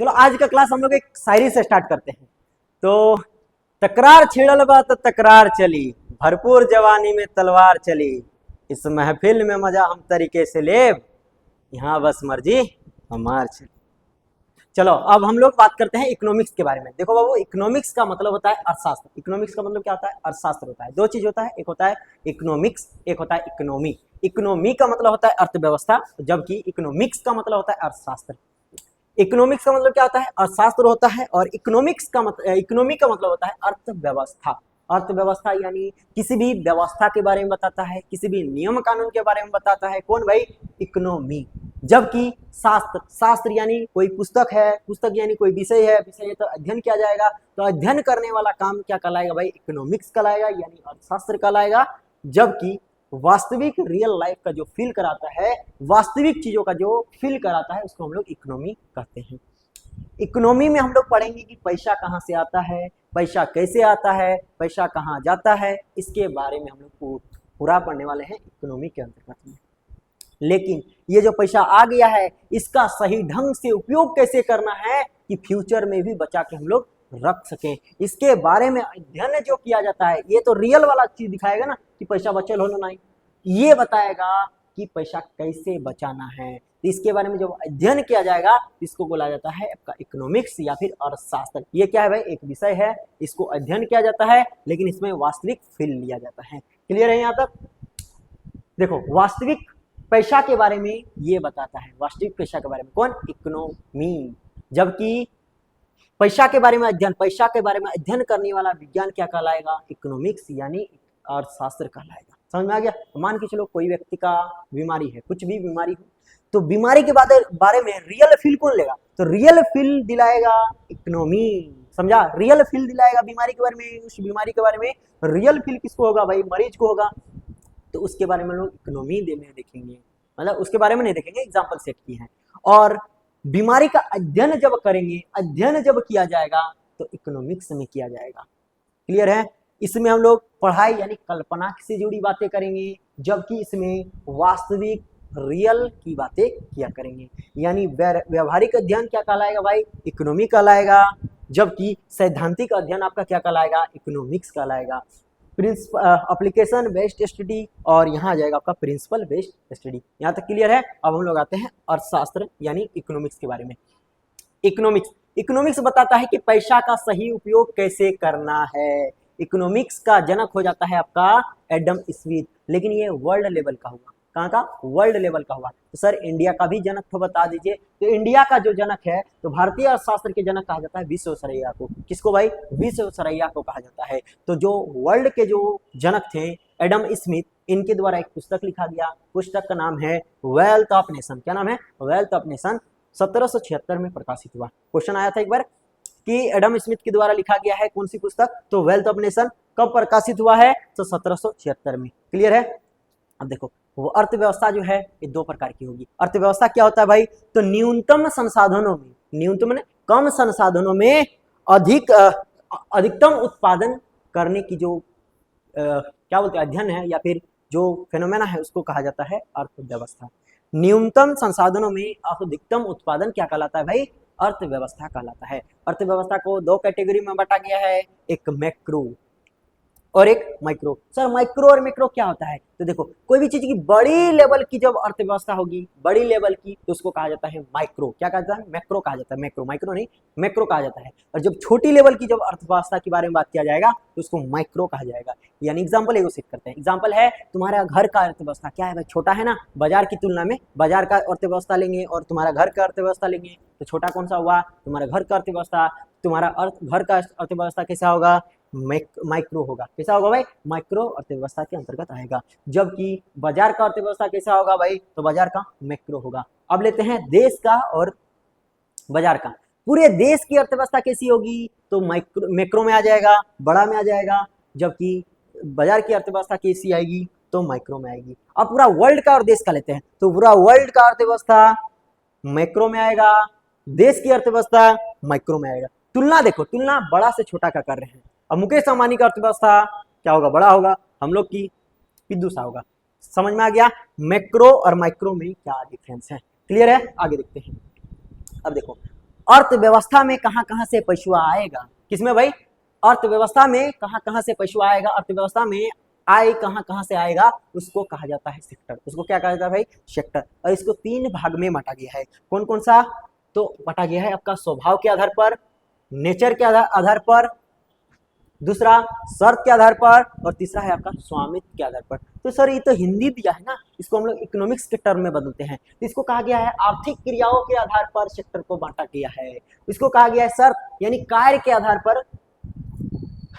चलो आज का क्लास हम लोग एक शायरी से स्टार्ट करते हैं। तो तकरार छिड़ल बा तो तकरार चली, भरपूर जवानी में तलवार चली, इस महफिल में मजा हम तरीके से लेब, यहाँ बस मर्जी हमार चली। चलो अब हम लोग बात करते हैं इकोनॉमिक्स के बारे में। देखो बाबू, इकोनॉमिक्स का मतलब होता है अर्थशास्त्र। इकोनॉमिक्स का मतलब क्या होता है? अर्थशास्त्र होता है। दो चीज होता है, एक होता है इकोनॉमिक्स, एक होता है इकोनॉमी। इकोनॉमी का मतलब होता है अर्थव्यवस्था, जबकि इकोनॉमिक्स का मतलब होता है अर्थशास्त्र। इकोनॉमिक्स का मतलब क्या होता है? अर्थशास्त्र होता है। और इकोनॉमिक्स का मतलब, इकोनॉमी का मतलब होता है अर्थव्यवस्था। अर्थव्यवस्था यानी किसी भी व्यवस्था के बारे में बताता है, किसी भी नियम कानून के बारे में बताता है। कौन भाई? इकोनॉमी। जबकि शास्त्र, शास्त्र यानी कोई पुस्तक है, पुस्तक यानी कोई विषय है, विषय है तो अध्ययन किया जाएगा। तो अध्ययन करने वाला काम क्या कहलाएगा भाई? इकोनॉमिक्स कहलाएगा, यानी अर्थशास्त्र कहलाएगा। जबकि वास्तविक रियल लाइफ का जो फील कराता है, वास्तविक चीजों का जो फील कराता है, उसको हम लोग इकोनॉमी कहते हैं। इकोनॉमी में हम लोग पढ़ेंगे कि पैसा कहाँ से आता है, पैसा कैसे आता है, पैसा कहाँ जाता है, इसके बारे में हम लोग पूरा पढ़ने वाले हैं इकोनॉमी के अंतर्गत में। लेकिन ये जो पैसा आ गया है, इसका सही ढंग से उपयोग कैसे करना है कि फ्यूचर में भी बचा के हम लोग रख सकें, इसके बारे में अध्ययन जो किया जाता है। ये तो रियल वाला चीज दिखाएगा ना कि पैसा बचल हो ना, नहीं, ये बताएगा कि पैसा कैसे बचाना है। तो इसके बारे में जब अध्ययन किया जाएगा, इसको बोला जाता है आपका इकोनॉमिक्स या फिर अर्थशास्त्र। ये क्या है भाई? एक विषय है, इसको अध्ययन किया जाता है, लेकिन इसमें वास्तविक फील लिया जाता है। क्लियर है यहाँ तक? देखो, वास्तविक पैसा के बारे में ये बताता है, वास्तविक पैसा के बारे में कौन? इकोनॉमी। जबकि पैसा के बारे में अध्ययन, पैसा के बारे में अध्ययन करने वाला विज्ञान क्या कहलाएगा? इकोनॉमिक्स यानी अर्थशास्त्र कहलाएगा। समझ में आ गया? मान के चलो कोई व्यक्ति का बीमारी है, कुछ भी बीमारी हो, तो बीमारी के बारे में रियल फील कौन लेगा? तो रियल फील दिलाएगा इकोनॉमी। समझा? रियल फील दिलाएगा बीमारी के बारे में, उस बीमारी के बारे में रियल फील किसको होगा भाई? मरीज को होगा। तो उसके बारे में लोग इकोनॉमी में देखेंगे, मतलब उसके बारे में नहीं देखेंगे, एग्जाम्पल सेट की है। और बीमारी का अध्ययन जब करेंगे, अध्ययन जब किया जाएगा तो इकोनॉमिक्स में किया जाएगा। क्लियर है? इसमें हम लोग पढ़ाई यानी कल्पना से जुड़ी बातें करेंगे, जबकि इसमें वास्तविक रियल की बातें किया करेंगे। यानी व्यवहारिक अध्ययन क्या कहलाएगा भाई? इकोनॉमी कहलाएगा। जबकि सैद्धांतिक अध्ययन आपका क्या कहलाएगा? इकोनॉमिक्स कहलाएगा। एप्लीकेशन बेस्ड स्टडी, और यहाँ आ जाएगा आपका प्रिंसिपल बेस्ड स्टडी। यहाँ तक क्लियर है? अब हम लोग आते हैं अर्थशास्त्र यानी इकोनॉमिक्स के बारे में। इकोनॉमिक्स बताता है कि पैसा का सही उपयोग कैसे करना है। इकोनॉमिक्स का जनक हो जाता है आपका एडम स्मिथ, लेकिन ये वर्ल्ड लेवल का हुआ। कहाँ का? वर्ल्ड लेवल का हुआ। तो सर इंडिया का भी जनक तो बता दीजिए। तो इंडिया का जो जनक है, तो भारतीय अर्थशास्त्र के जनक कहा जाता है विश्वेश्वरैया को। किसको भाई? विश्वेश्वरैया को कहा जाता है। तो जो वर्ल्ड के जो जनक थे एडम स्मिथ, इनके द्वारा एक पुस्तक लिखा गया। पुस्तक का नाम है वेल्थ ऑफ नेशन। क्या नाम है? Wealth of nation. 1776 में प्रकाशित हुआ। क्वेश्चन आया था एक बार कि एडम स्मिथ के द्वारा लिखा गया है कौन सी पुस्तक? तो वेल्थ ऑफ नेशन। कब प्रकाशित हुआ है? तो 1776 में। क्लियर है? अब देखो, वो अर्थव्यवस्था जो है ये दो प्रकार की होगी। अर्थव्यवस्था क्या होता है भाई? तो न्यूनतम संसाधनों में, न्यूनतम कम संसाधनों में अधिकतम उत्पादन करने की जो क्या बोलते हैं अध्ययन है, या फिर जो फेनोमेना है, उसको कहा जाता है अर्थव्यवस्था। न्यूनतम संसाधनों में अधिकतम उत्पादन क्या कहलाता है भाई? अर्थव्यवस्था कहलाता है। अर्थव्यवस्था को दो कैटेगरी में बांटा गया है, एक मैक्रो और एक माइक्रो। सर माइक्रो और मैक्रो क्या होता है? तो देखो, कोई भी चीज की बड़ी लेवल की जब अर्थव्यवस्था होगी, बड़ी लेवल की, तो उसको कहा जाता है माइक्रो। क्या कहा जाता है? मैक्रो कहा जाता है। मैक्रो, माइक्रो नहीं, मैक्रो कहा जाता है। और जब छोटी लेवल की जब अर्थव्यवस्था के बारे में बात किया जाएगा, तो उसको माइक्रो कहा जाएगा। यानी एग्जाम्पल एगो सेट करते हैं। एग्जाम्पल है तुम्हारा घर का अर्थव्यवस्था। क्या है भाई? छोटा है ना, बाजार की तुलना में। बाजार का अर्थव्यवस्था लेंगे और तुम्हारा घर का अर्थव्यवस्था लेंगे, तो छोटा कौन सा हुआ? तुम्हारा घर का अर्थव्यवस्था। तुम्हारा घर का अर्थव्यवस्था कैसा होगा? माइक्रो होगा। कैसा होगा भाई? माइक्रो अर्थव्यवस्था के अंतर्गत आएगा। जबकि बाजार का अर्थव्यवस्था कैसा होगा भाई? तो बाजार का मैक्रो होगा। अब लेते हैं देश का और बाजार का। पूरे देश की अर्थव्यवस्था कैसी होगी? तो मैक्रो में आ जाएगा, बड़ा में आ जाएगा। जबकि बाजार की अर्थव्यवस्था कैसी आएगी? तो माइक्रो में आएगी। अब पूरा वर्ल्ड का और देश का लेते हैं, तो पूरा वर्ल्ड का अर्थव्यवस्था मैक्रो में आएगा, देश की अर्थव्यवस्था माइक्रो में आएगा। तुलना देखो, तुलना बड़ा से छोटा का कर रहे हैं। अब मुकेश अंबानी का अर्थव्यवस्था क्या होगा? बड़ा होगा। हम लोग की पिद्दू सा होगा। समझ में आ गया मैक्रो और माइक्रो में क्या डिफरेंस है? क्लियर है? आगे देखते हैं। अब देखो, अर्थव्यवस्था में कहाँ कहाँ से पशुआ आएगा, किसमें भाई, अर्थव्यवस्था में कहाँ कहाँ से पशुआ आएगा, अर्थव्यवस्था में आय कहाँ कहाँ से आएगा, उसको कहा जाता है सेक्टर। उसको क्या कहा जाता है भाई, सेक्टर। और इसको 3 भाग में बांटा गया है। कौन कौन सा, तो बांटा गया है आपका स्वभाव के आधार पर, नेचर के आधार पर, दूसरा शर्त के आधार पर, और तीसरा है आपका स्वामित्व के आधार पर। तो सर ये तो हिंदी दिया है ना, इसको हम लोग इकोनॉमिक्स के टर्म में बदलते हैं। तो इसको कहा गया है आर्थिक क्रियाओं के आधार पर सेक्टर को बांटा गया है। इसको कहा गया है शर्त यानी कार्य के आधार पर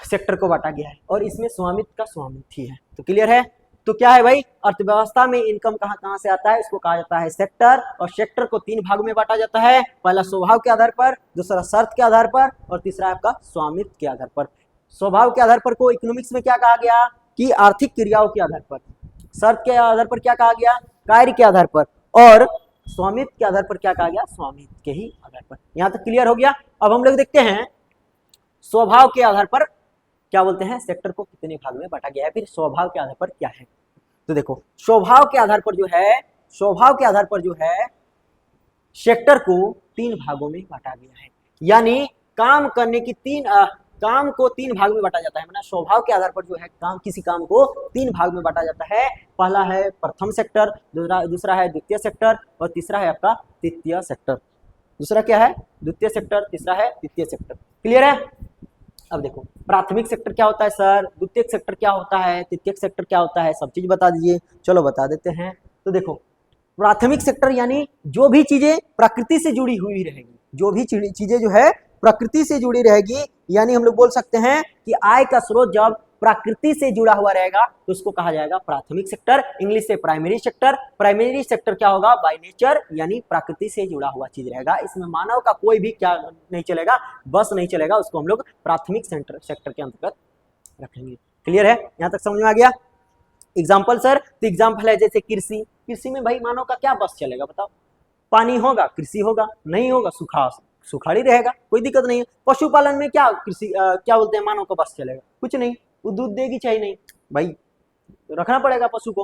सेक्टर को बांटा गया है, और इसमें स्वामित्व का स्वामित्व ही है। तो क्लियर है। तो क्या है भाई, अर्थव्यवस्था में इनकम कहाँ कहाँ से आता है, इसको कहा जाता है सेक्टर। और सेक्टर को 3 भाग में बांटा जाता है, पहला स्वभाव के आधार पर, दूसरा शर्त के आधार पर, और तीसरा आपका स्वामित्व के आधार पर। स्वभाव के आधार पर को इकोनॉमिक्स में क्या कहा गया कि आर्थिक क्रियाओं के आधार पर, शर्त के आधार पर क्या कहा गया, कार्य के आधार पर, और स्वामित्व के आधार पर क्या कहा गया, स्वामित्व के ही आधार पर। यहां तक क्लियर हो गया। अब हम लोग देखते हैं स्वभाव के आधार पर क्या बोलते हैं, सेक्टर को कितने भाग में बांटा गया है, फिर स्वभाव के आधार पर क्या है। तो देखो स्वभाव के आधार पर जो है, स्वभाव के आधार पर जो है सेक्टर को 3 भागों में बांटा गया है। यानी काम करने की काम को 3 भाग में बांटा जाता है। मतलब स्वभाव के आधार पर जो है काम, किसी काम को 3 भाग में बांटा जाता है। पहला है प्रथम सेक्टर, दूसरा है द्वितीय सेक्टर, और तीसरा है आपका तृतीय सेक्टर। दूसरा क्या है, द्वितीय सेक्टर, तीसरा है तृतीय सेक्टर। क्लियर है। अब देखो प्राथमिक सेक्टर क्या होता है सर, द्वितीय सेक्टर क्या होता है, तृतीय सेक्टर क्या होता है, सब चीज बता दीजिए। चलो बता देते हैं। तो देखो प्राथमिक सेक्टर यानी जो भी चीजें प्रकृति से जुड़ी हुई रहेगी, जो भी चीजें जो है प्रकृति से जुड़ी रहेगी, यानी हम लोग बोल सकते हैं कि आय का स्रोत जब प्रकृति से जुड़ा हुआ रहेगा तो उसको कहा जाएगा प्राथमिक सेक्टर, इंग्लिश से प्राइमरी सेक्टर। प्राइमरी सेक्टर क्या होगा, बाय नेचर यानी प्रकृति से जुड़ा हुआ चीज रहेगा, इसमें मानव का कोई भी क्या नहीं चलेगा, बस नहीं चलेगा, उसको हम लोग प्राथमिक सेक्टर के अंतर्गत रखेंगे। क्लियर है, यहां तक समझ में आ गया। एग्जाम्पल सर, तो एग्जाम्पल है जैसे कृषि। कृषि में भाई मानव का क्या बस चलेगा, बताओ, पानी होगा कृषि होगा, नहीं होगा सुखाड़ी रहेगा, कोई दिक्कत नहीं है। पशुपालन में क्या कृषि क्या बोलते हैं, मानव का बस चलेगा, कुछ नहीं, वो दूध देगी चाहे नहीं, भाई रखना पड़ेगा पशु को।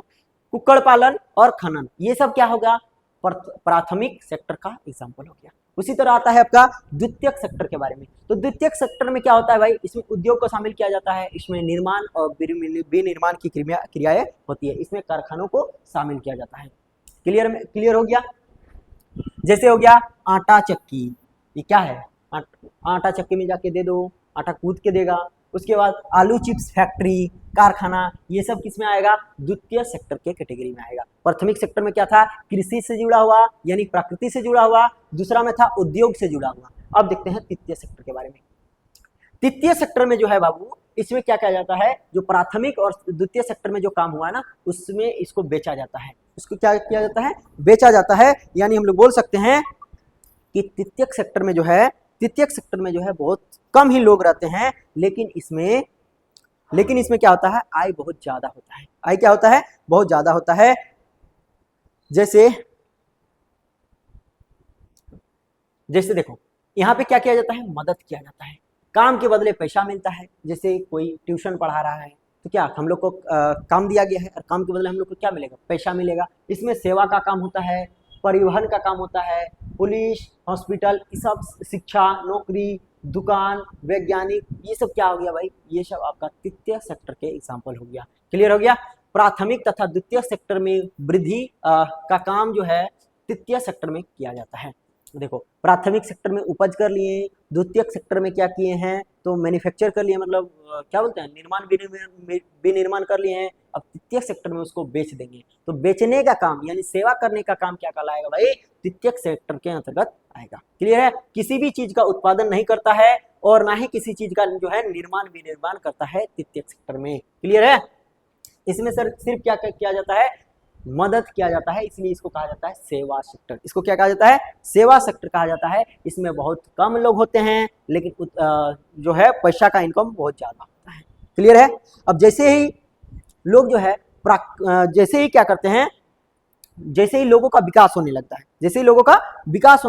कुक्कड़ पालन और खनन, ये सब क्या होगा, प्राथमिक सेक्टर का एग्जाम्पल हो गया। उसी तरह आता है आपका द्वितीयक सेक्टर के बारे में। तो द्वितीयक सेक्टर में क्या होता है भाई, इसमें उद्योग को शामिल किया जाता है, इसमें निर्माण और विनिर्माण की क्रियाएं होती है, इसमें कारखानों को शामिल किया जाता है। क्लियर हो गया। जैसे हो गया आटा चक्की, ये क्या है, आटा चक्की में जाके दे दो, आटा कूद के देगा। उसके बाद आलू चिप्स फैक्ट्री, कारखाना, ये सब किस में आएगा, द्वितीय सेक्टर के कैटेगरी में आएगा। प्राथमिक सेक्टर में क्या था, कृषि से जुड़ा हुआ यानी प्रकृति से जुड़ा हुआ, दूसरा में था उद्योग से जुड़ा हुआ। अब देखते हैं तृतीय सेक्टर के बारे में। तृतीय सेक्टर में जो है बाबू, इसमें क्या किया जाता है, जो प्राथमिक और द्वितीय सेक्टर में जो काम हुआ है ना, उसमें इसको बेचा जाता है। उसको क्या किया जाता है, बेचा जाता है। यानी हम लोग बोल सकते हैं कि तृतीय सेक्टर में जो है बहुत कम ही लोग रहते हैं, लेकिन इसमें क्या होता है, आय बहुत ज्यादा होता है। आय क्या होता है, बहुत ज्यादा होता है। जैसे देखो यहाँ पे क्या किया जाता है, मदद किया जाता है, काम के बदले पैसा मिलता है। जैसे कोई ट्यूशन पढ़ा रहा है तो क्या हम लोग को काम दिया गया है, और काम के बदले हम लोग को क्या मिलेगा, पैसा मिलेगा। इसमें सेवा का काम होता है, परिवहन का काम होता है, पुलिस, हॉस्पिटल, ये सब, शिक्षा, नौकरी, दुकान, वैज्ञानिक, ये सब क्या हो गया भाई, ये सब आपका तृतीय सेक्टर के एग्जाम्पल हो गया। क्लियर हो गया। प्राथमिक तथा द्वितीय सेक्टर में वृद्धि का काम जो है तृतीय सेक्टर में किया जाता है। देखो प्राथमिक सेक्टर में उपज कर लिए, द्वितीय सेक्टर में क्या किए हैं, तो मैन्युफैक्चर कर लिए, मतलब क्या बोलते हैं, निर्माण विनिर्माण कर लिए हैं। अब तृतीय सेक्टर में उसको बेच देंगे, तो बेचने का काम यानी सेवा करने का काम क्या कहलाएगा भाई, तृतीय सेक्टर के अंतर्गत आएगा। क्लियर है। किसी भी चीज का उत्पादन नहीं करता है और ना ही किसी चीज का जो है निर्माण विनिर्माण करता है तृतीय सेक्टर में। क्लियर है। इसमें सर सिर्फ क्या किया जाता है, मदद किया जाता है, इसलिए इसको कहा जाता है सेवा सेक्टर। इसको क्या कहा जाता है, सेवा सेक्टर कहा जाता है। इसमें बहुत कम लोग होते हैं, लेकिन जो है पैसा का इनकम बहुत ज्यादा होता है। क्लियर है। अब जैसे ही लोग जो है जैसे ही क्या करते हैं, जैसे ही लोगों का विकास होने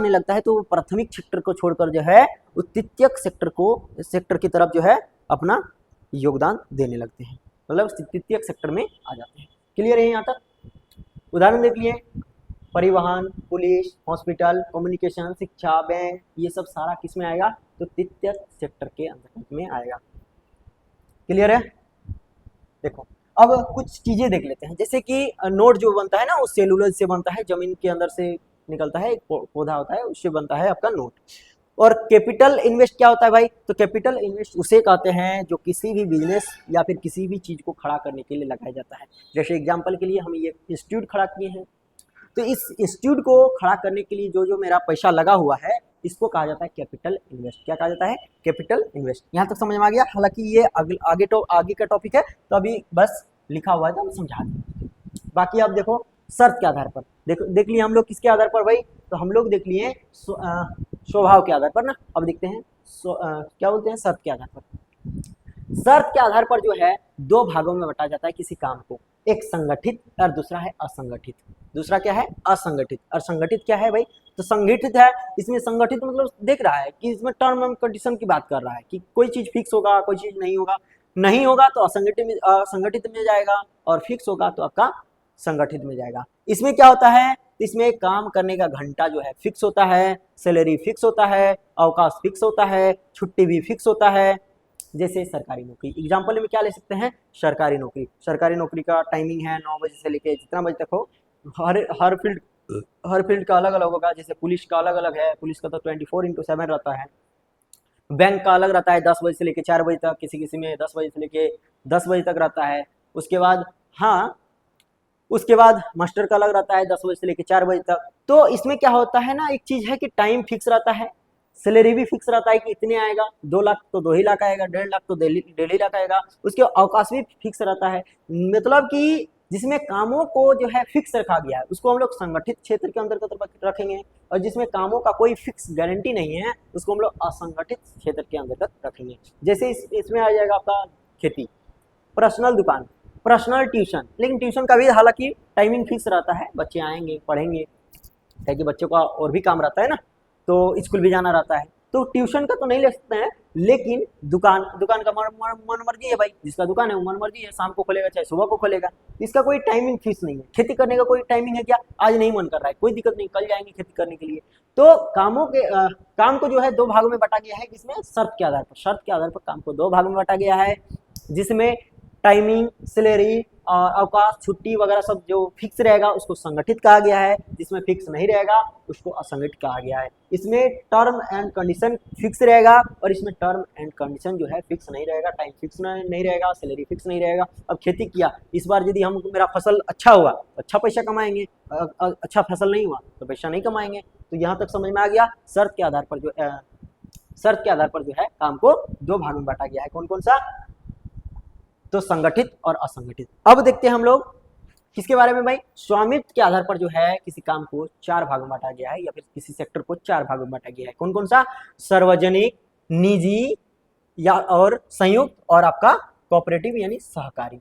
लगता है, तो प्राथमिक सेक्टर को छोड़कर जो है तृतीय सेक्टर की तरफ जो है अपना योगदान देने लगते हैं, मतलब तृतीय सेक्टर में आ जाते हैं। क्लियर है यहाँ तक। उदाहरण देख लिए, परिवहन, पुलिस, हॉस्पिटल, कम्युनिकेशन, शिक्षा, बैंक, ये सब सारा किस में आएगा? तो तृतीय सेक्टर के अंतर्गत में आएगा। क्लियर है? देखो अब कुछ चीजें देख लेते हैं, जैसे कि नोट जो बनता है ना वो सेलुलोज से बनता है, जमीन के अंदर से निकलता है, एक पौधा होता है, उससे बनता है आपका नोट। और कैपिटल इन्वेस्ट क्या होता है भाई? तो कैपिटल इन्वेस्ट उसे कहते हैं जो किसी भी बिजनेस या फिर किसी भी चीज को खड़ा करने के लिए लगाया जाता है। जैसे एग्जांपल के लिए हम ये इंस्टीट्यूट खड़ा किए हैं, तो इस इंस्टीट्यूट को खड़ा करने के लिए जो जो मेरा पैसा लगा हुआ है इसको कहा जाता है कैपिटल इन्वेस्ट। क्या कहा जाता है? Capital invest. यहाँ तक समझ में आ गया? हालांकि ये आगे का टॉपिक है, तो अभी बस लिखा हुआ है तो हम समझा दें। बाकी आप देखो शर्त के आधार पर, देख लिए हम लोग किसके आधार पर भाई? तो हम लोग देख लिए स्वभाव के आधार पर ना। अब देखते हैं क्या बोलते हैं, शर्त के आधार पर। शर्त के आधार पर जो है दो भागों में बांटा जाता है किसी काम को, एक संगठित और दूसरा है असंगठित। दूसरा क्या है? असंगठित। और संगठित क्या है भाई? तो संगठित है, इसमें संगठित मतलब देख रहा है कि इसमें टर्म एंड कंडीशन की बात कर रहा है कि कोई चीज फिक्स होगा, कोई चीज नहीं होगा। नहीं होगा तो असंगठित में जाएगा, और फिक्स होगा तो आपका संगठित में जाएगा। इसमें क्या होता है? इसमें काम करने का घंटा जो है फिक्स होता है, सैलरी फिक्स होता है, अवकाश फिक्स होता है, छुट्टी भी फिक्स होता है। जैसे सरकारी नौकरी, एग्जाम्पल में क्या ले सकते हैं? सरकारी नौकरी। सरकारी नौकरी का टाइमिंग है 9 बजे से लेके जितना बजे तक हो। हर फील्ड का अलग अलग होगा। जैसे पुलिस का अलग अलग है, पुलिस का तो 24/7 रहता है। बैंक का अलग रहता है, 10 बजे से लेके 4 बजे तक, किसी किसी में 10 बजे से लेके 10 बजे तक रहता है। उसके बाद उसके बाद मास्टर का अलग रहता है, 10 बजे से लेके 4 बजे तक। तो इसमें क्या होता है ना, एक चीज है कि टाइम फिक्स रहता है, सैलरी भी फिक्स रहता है कि इतने आएगा, 2 लाख तो 2 ही लाख आएगा, 1.5 लाख तो 1.5 लाख आएगा। उसके अवकाश भी फिक्स रहता है। मतलब कि जिसमें कामों को जो है फिक्स रखा गया है उसको हम लोग संगठित क्षेत्र के अंतर्गत रखेंगे, और जिसमें कामों का कोई फिक्स गारंटी नहीं है उसको हम लोग असंगठित क्षेत्र के अंतर्गत रखेंगे। जैसे इसमें आ जाएगा आपका खेती, पर्सनल दुकान, पर्सनल ट्यूशन। लेकिन ट्यूशन का भी हालांकि टाइमिंग फिक्स रहता है, बच्चे आएंगे पढ़ेंगे, ताकि बच्चों का और भी काम रहता है ना, तो स्कूल भी जाना रहता है, तो ट्यूशन का तो नहीं ले सकते हैं। लेकिन दुकान का मन मर्जी है भाई, जिसका दुकान है वो मन मर्जी है, शाम को खोलेगा चाहे सुबह को खोलेगा, इसका कोई टाइमिंग फिक्स नहीं है। खेती करने का कोई टाइमिंग है क्या? आज नहीं मन कर रहा है, कोई दिक्कत नहीं, कल जाएंगे खेती करने के लिए। तो काम को जो है 2 भागों में बांटा गया है, किसमें? शर्त के आधार पर। शर्त के आधार पर काम को 2 भागों में बांटा गया है, जिसमें टाइमिंग, सैलरी और अवकाश, छुट्टी वगैरह सब जो फिक्स रहेगा उसको संगठित कहा गया है, जिसमें फिक्स नहीं रहेगा उसको असंगठित कहा गया है। इसमें टर्म एंड कंडीशन फिक्स रहेगा, और इसमें टर्म एंड कंडीशन जो है फिक्स नहीं रहेगा, टाइम फिक्स नहीं रहेगा, सैलरी फिक्स नहीं रहेगा। अब खेती किया, इस बार यदि मेरा फसल अच्छा हुआ तो अच्छा पैसा कमाएंगे, अच्छा फसल नहीं हुआ तो पैसा नहीं कमाएंगे। तो यहाँ तक समझ में आ गया। शर्त के आधार पर जो है काम को 2 भागों में बांटा गया है। कौन कौन सा? तो संगठित और असंगठित। अब देखते हैं हम लोग किसके बारे में भाई? स्वामित्व के आधार पर जो है किसी काम को 4 भागों में बांटा गया है, या फिर किसी सेक्टर को 4 भागों में बांटा गया है। कौन कौन सा? सार्वजनिक, निजी या और संयुक्त, और आपका कोऑपरेटिव यानी सहकारी।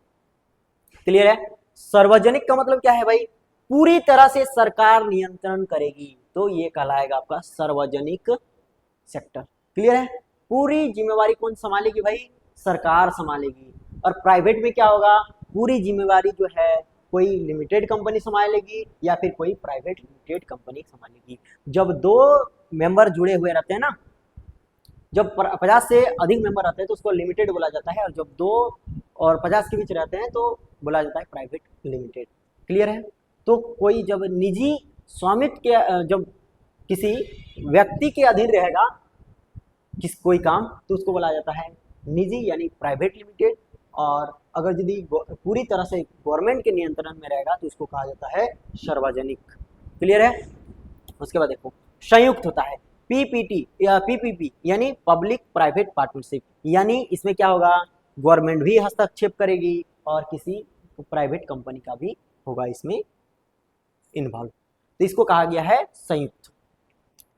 क्लियर है? सार्वजनिक का मतलब क्या है भाई? पूरी तरह से सरकार नियंत्रण करेगी, तो ये कहलाएगा आपका सार्वजनिक सेक्टर। क्लियर है? पूरी जिम्मेवारी कौन संभालेगी भाई? सरकार संभालेगी। और प्राइवेट में क्या होगा? पूरी जिम्मेवारी जो है कोई लिमिटेड कंपनी संभालेगी या फिर कोई प्राइवेट लिमिटेड कंपनी संभालेगी। जब 2 मेंबर जुड़े हुए रहते हैं ना, जब 50 से अधिक मेंबर रहते हैं तो उसको लिमिटेड बोला जाता है, और जब 2 और 50 के बीच रहते हैं तो बोला जाता है प्राइवेट लिमिटेड। क्लियर है? तो कोई जब निजी स्वामित्व के जब किसी व्यक्ति के अधीन रहेगा कोई काम, तो उसको बोला जाता है निजी यानी प्राइवेट लिमिटेड। और अगर यदि पूरी तरह से गवर्नमेंट के नियंत्रण में रहेगा तो उसको कहा जाता है सार्वजनिक। क्लियर है? उसके बाद देखो संयुक्त होता है, पीपीटी या पीपीपी यानी पब्लिक प्राइवेट पार्टनरशिप। यानी इसमें क्या होगा? गवर्नमेंट भी हस्तक्षेप करेगी और किसी प्राइवेट कंपनी का भी होगा इसमें इन्वॉल्व, तो इसको कहा गया है संयुक्त।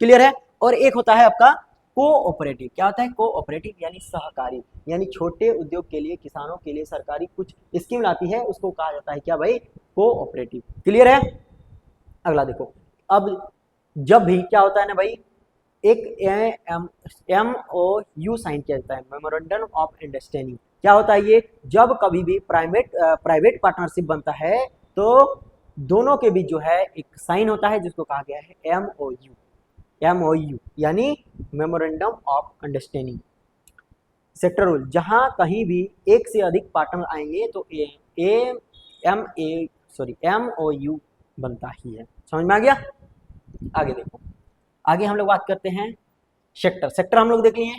क्लियर है? और एक होता है आपका कोऑपरेटिव। क्या होता है? कोऑपरेटिव यानी सहकारी, यानी छोटे उद्योग के लिए, किसानों के लिए सरकारी कुछ स्कीम लाती है, उसको कहा जाता है क्या भाई? कोऑपरेटिव। क्लियर है? अगला देखो, अब जब भी क्या होता है ना भाई, एक MOU साइन किया जाता है, मेमोरेंडम ऑफ अंडरस्टैंडिंग। क्या होता है ये? जब कभी भी प्राइवेट पार्टनरशिप बनता है तो दोनों के बीच जो है एक साइन होता है जिसको कहा गया है MOU, MOU यानी memorandum of understanding. Sector rule, जहां कहीं भी एक से अधिक पार्टनर आएंगे तो MOU बनता ही है। समझ में आ गया? आगे देखो, आगे हम लोग बात करते हैं सेक्टर। सेक्टर हम लोग देख लिए।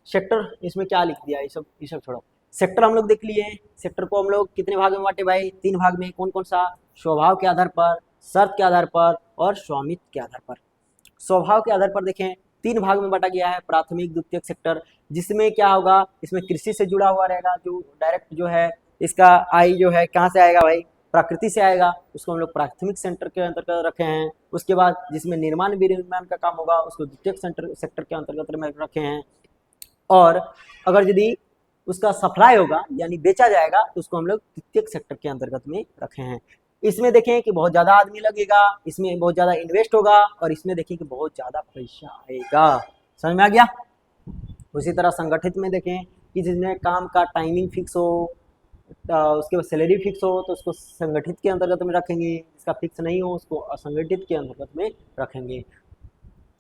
सेक्टर इसमें क्या लिख दिया, ये सब छोड़ो। सेक्टर हम लोग देख लिए। सेक्टर को हम लोग कितने भाग में बांटे भाई? 3 भाग में। कौन कौन सा? स्वभाव के आधार पर, शर्त के आधार पर और स्वामित्व के आधार पर। स्वभाव के आधार पर देखें 3 भाग में बांटा गया है, प्राथमिक द्वितीयक सेक्टर, जिसमें क्या होगा, इसमें कृषि से जुड़ा हुआ रहेगा। जो डायरेक्ट जो है इसका आय जो है कहाँ से आएगा भाई? प्रकृति से आएगा, उसको हम लोग प्राथमिक सेक्टर के अंतर्गत रखे हैं। उसके बाद जिसमें निर्माण विनिर्माण का काम होगा उसको द्वितीयक सेक्टर के अंतर्गत रखे हैं। और अगर यदि उसका सप्लाई होगा यानी बेचा जाएगा तो उसको हम लोग तृतीयक सेक्टर के अंतर्गत में रखे हैं। इसमें देखें कि बहुत ज़्यादा आदमी लगेगा, इसमें बहुत ज़्यादा इन्वेस्ट होगा और इसमें देखें कि बहुत ज़्यादा पैसा आएगा। समझ में आ गया? उसी तरह संगठित में देखें कि जिसमें काम का टाइमिंग फिक्स हो, उसके बाद सैलरी फिक्स हो तो उसको संगठित के अंतर्गत में रखेंगे, जिसका फिक्स नहीं हो उसको असंगठित के अंतर्गत में रखेंगे।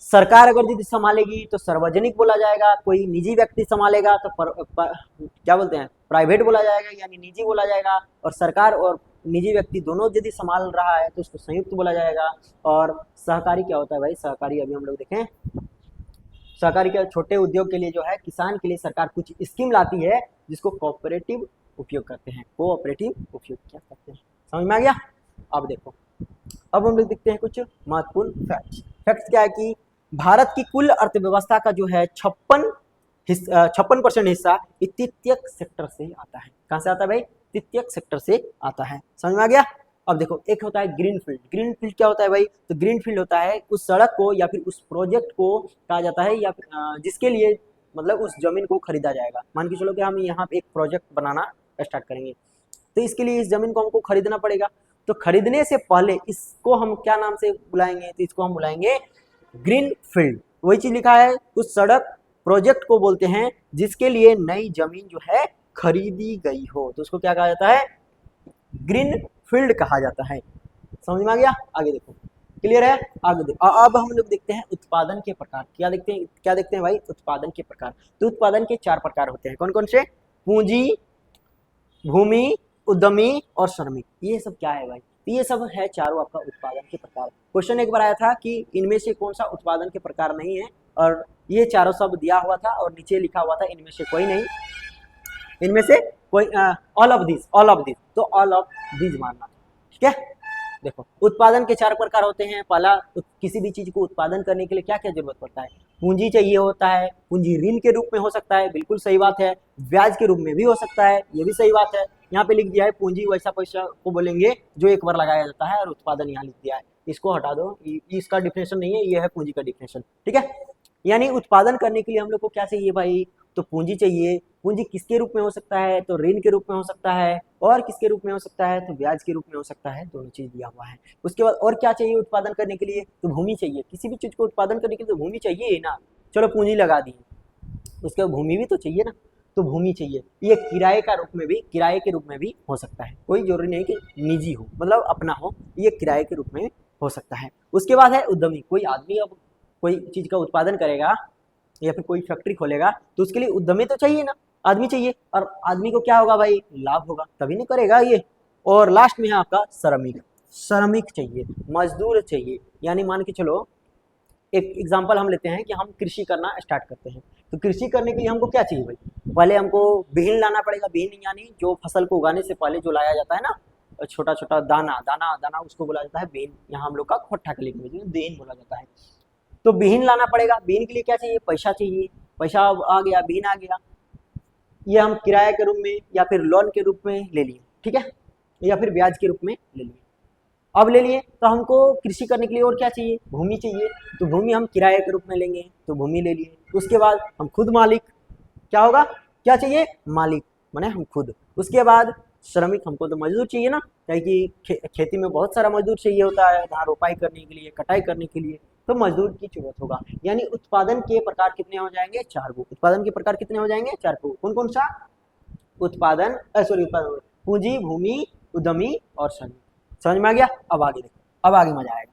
सरकार अगर यदि संभालेगी तो सार्वजनिक बोला जाएगा, कोई निजी व्यक्ति संभालेगा तो क्या बोलते हैं, प्राइवेट बोला जाएगा यानी निजी बोला जाएगा। और सरकार और निजी व्यक्ति दोनों यदि संभाल रहा है तो उसको संयुक्त बोला जाएगा। और सहकारी क्या होता है भाई? सहकारी अभी हम लोग देखें, सहकारी के छोटे उद्योग के लिए जो है, किसान के लिए सरकार कुछ स्कीम लाती है जिसको कोऑपरेटिव उपयोग करते हैं, कोऑपरेटिव उपयोग क्या करते हैं। समझ में आ गया? अब देखो, अब हम लोग देखते हैं कुछ महत्वपूर्ण फैक्ट्स। फैक्ट्स क्या है कि भारत की कुल अर्थव्यवस्था का जो है 56% हिस्सा तृतीयक सेक्टर से आता है। कहाँ से आता है भाई? तृतीयक सेक्टर से आता है। समझ में आ गया? अब देखो, एक होता है ग्रीन फील्ड। ग्रीन फील्ड क्या होता है भाई? तो ग्रीन फील्ड होता है उस सड़क को या फिर उस प्रोजेक्ट को कहा जाता है, या फिर जिसके लिए मतलब उस जमीन को खरीदा जाएगा। मान के चलो कि हम यहाँ पे एक प्रोजेक्ट बनाना स्टार्ट करेंगे तो इसके लिए इस जमीन को हमको खरीदना पड़ेगा। तो खरीदने से पहले इसको हम क्या नाम से बुलाएंगे? तो इसको हम बुलाएंगे ग्रीन फील्ड। वही चीज लिखा है, उस सड़क प्रोजेक्ट को बोलते हैं जिसके लिए नई जमीन जो है खरीदी गई हो, तो उसको क्या कहा जाता है? ग्रीन फील्ड कहा जाता है। समझ में आ गया? आगे देखो, क्लियर है? आगे देखो, अब हम लोग देखते हैं उत्पादन के प्रकार। क्या देखते हैं भाई? उत्पादन के प्रकार। तो उत्पादन के 4 प्रकार होते हैं। कौन कौन से? पूंजी, भूमि, उद्यमी और श्रमिक। ये सब क्या है भाई? ये सब है चारों आपका उत्पादन के प्रकार। क्वेश्चन एक बार आया था कि इनमें से कौन सा उत्पादन के प्रकार नहीं है, और ये चारों शब्द दिया हुआ था और नीचे लिखा हुआ था इनमें से कोई नहीं, इनमें से कोई ऑल ऑफ दिस, तो ऑल ऑफ दिस मानना। ठीक है? देखो, उत्पादन के 4 प्रकार होते हैं। पहला, किसी भी चीज को उत्पादन करने के लिए क्या क्या जरूरत पड़ता है? पूंजी चाहिए होता है। पूंजी ऋण के रूप में हो सकता है, बिल्कुल सही बात है। ब्याज के रूप में भी हो सकता है, ये भी सही बात है। यहाँ पे लिख दिया है पूंजी वैसा पैसा को बोलेंगे जो एक बार लगाया जाता है, और उत्पादन यहाँ लिख दिया है, इसको हटा दो, इसका डिफिनेशन नहीं है, ये है पूंजी का डिफिनेशन। ठीक है? यानी उत्पादन करने के लिए हम लोग को क्या चाहिए भाई? तो पूंजी चाहिए। पूंजी किसके रूप में हो सकता है? तो ऋण के रूप में हो सकता है। और किसके रूप में हो सकता है? तो ब्याज के रूप में हो सकता है। दोनों चीज दिया हुआ है। उसके बाद और क्या चाहिए उत्पादन करने के लिए? तो भूमि चाहिए। किसी भी चीज को उत्पादन करने के लिए तो भूमि चाहिए ना। चलो पूंजी लगा दी, उसके बाद भूमि भी तो चाहिए ना, तो भूमि चाहिए। ये किराए के रूप में भी हो सकता है। कोई जरूरी नहीं कि निजी हो, मतलब अपना हो, ये किराए के रूप में हो सकता है। उसके बाद है उद्यमी। कोई आदमी अब कोई चीज का उत्पादन करेगा या फिर कोई फैक्ट्री खोलेगा तो उसके लिए उद्यमी तो चाहिए ना, आदमी चाहिए। और आदमी को क्या होगा भाई? लाभ होगा, तभी नहीं करेगा ये। और लास्ट में है आपका श्रमिक चाहिए, मजदूर चाहिए। यानी मान के चलो, एक एग्जांपल हम लेते हैं कि हम कृषि करना स्टार्ट करते हैं, तो कृषि करने के लिए हमको क्या चाहिए भाई? पहले हमको बीहन लाना पड़ेगा। बीहन यानी जो फसल को उगाने से पहले जो लाया जाता है ना, छोटा छोटा दाना, उसको बोला जाता है बीहन। यहाँ हम लोग का खोट्टा के लिए बीहन बोला जाता है। तो बीहन लाना पड़ेगा। बीहन के लिए क्या चाहिए? पैसा चाहिए। पैसा आ गया, बीहन आ गया, ये हम किराए के रूप में या फिर लोन के रूप में ले लिए। ठीक है? या फिर ब्याज के रूप में ले लिए। अब ले लिए तो हमको कृषि करने के लिए और क्या चाहिए? भूमि चाहिए। तो भूमि हम किराए के रूप में लेंगे, तो भूमि ले लिए। उसके बाद हम खुद मालिक, क्या होगा? क्या चाहिए? मालिक माने हम खुद। उसके बाद श्रमिक, हमको तो मजदूर चाहिए ना, क्योंकि खेती में बहुत सारा मजदूर चाहिए होता है, धान रोपाई करने के लिए, कटाई करने के लिए, तो मजदूर की जरूरत होगा। यानी उत्पादन के प्रकार कितने हो जाएंगे? 4 गो। उत्पादन के प्रकार कितने हो जाएंगे? 4 गो। कौन कौन सा? पूंजी, भूमि, उद्यमी और श्रमिक। समझ में आ गया? अब आगे देखो, अब आगे मजा आएगा।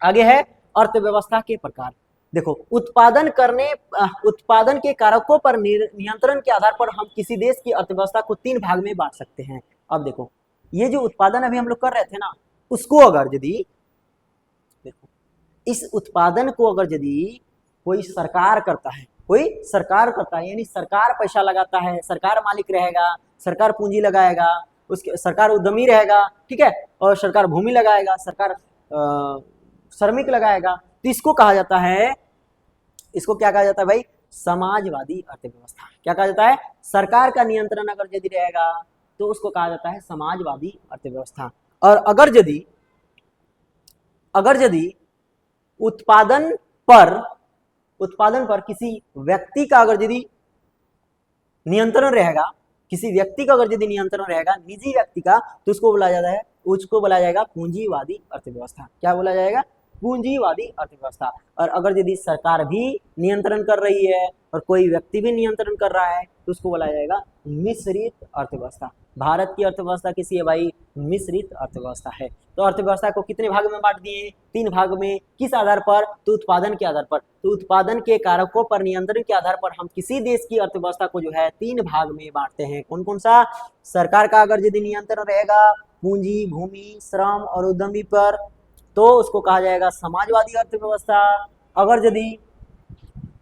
आगे है अर्थव्यवस्था के प्रकार। देखो, उत्पादन के कारकों पर नियंत्रण के आधार पर हम किसी देश की अर्थव्यवस्था को 3 भाग में बांट सकते हैं। अब देखो, ये जो उत्पादन अभी हम लोग कर रहे थे ना, उसको अगर यदि देखो, इस उत्पादन को अगर यदि कोई सरकार करता है, यानी सरकार पैसा लगाता है, सरकार मालिक रहेगा, सरकार पूंजी लगाएगा, उसके सरकार उद्यमी रहेगा, ठीक है, और सरकार भूमि लगाएगा, सरकार श्रमिक लगाएगा, तो इसको कहा जाता है, इसको क्या कहा जाता है भाई? समाजवादी अर्थव्यवस्था। क्या कहा जाता है? सरकार का नियंत्रण अगर यदि रहेगा तो उसको कहा जाता है समाजवादी अर्थव्यवस्था। और अगर यदि उत्पादन पर किसी व्यक्ति का अगर यदि नियंत्रण रहेगा, निजी व्यक्ति का, तो उसको बोला जाएगा पूंजीवादी अर्थव्यवस्था। क्या बोला जाएगा? पूंजीवादी अर्थव्यवस्था। और अगर यदि सरकार भी नियंत्रण कर रही है और कोई व्यक्ति भी नियंत्रण कर रहा है तो उसको बोला जाएगा मिश्रित अर्थव्यवस्था। भारत की अर्थव्यवस्था किसी है भाई? मिश्रित अर्थव्यवस्था है। तो अर्थव्यवस्था को कितने भाग में बांट दिए? 3 भाग में। किस आधार पर? तो उत्पादन के आधार पर। तो उत्पादन के कारकों पर नियंत्रण के आधार पर हम किसी देश की अर्थव्यवस्था को जो है 3 भाग में बांटते हैं। कौन कौन सा? सरकार का अगर यदि नियंत्रण रहेगा पूंजी, भूमि, श्रम और उद्यमी पर, तो उसको कहा जाएगा समाजवादी अर्थव्यवस्था। अगर यदि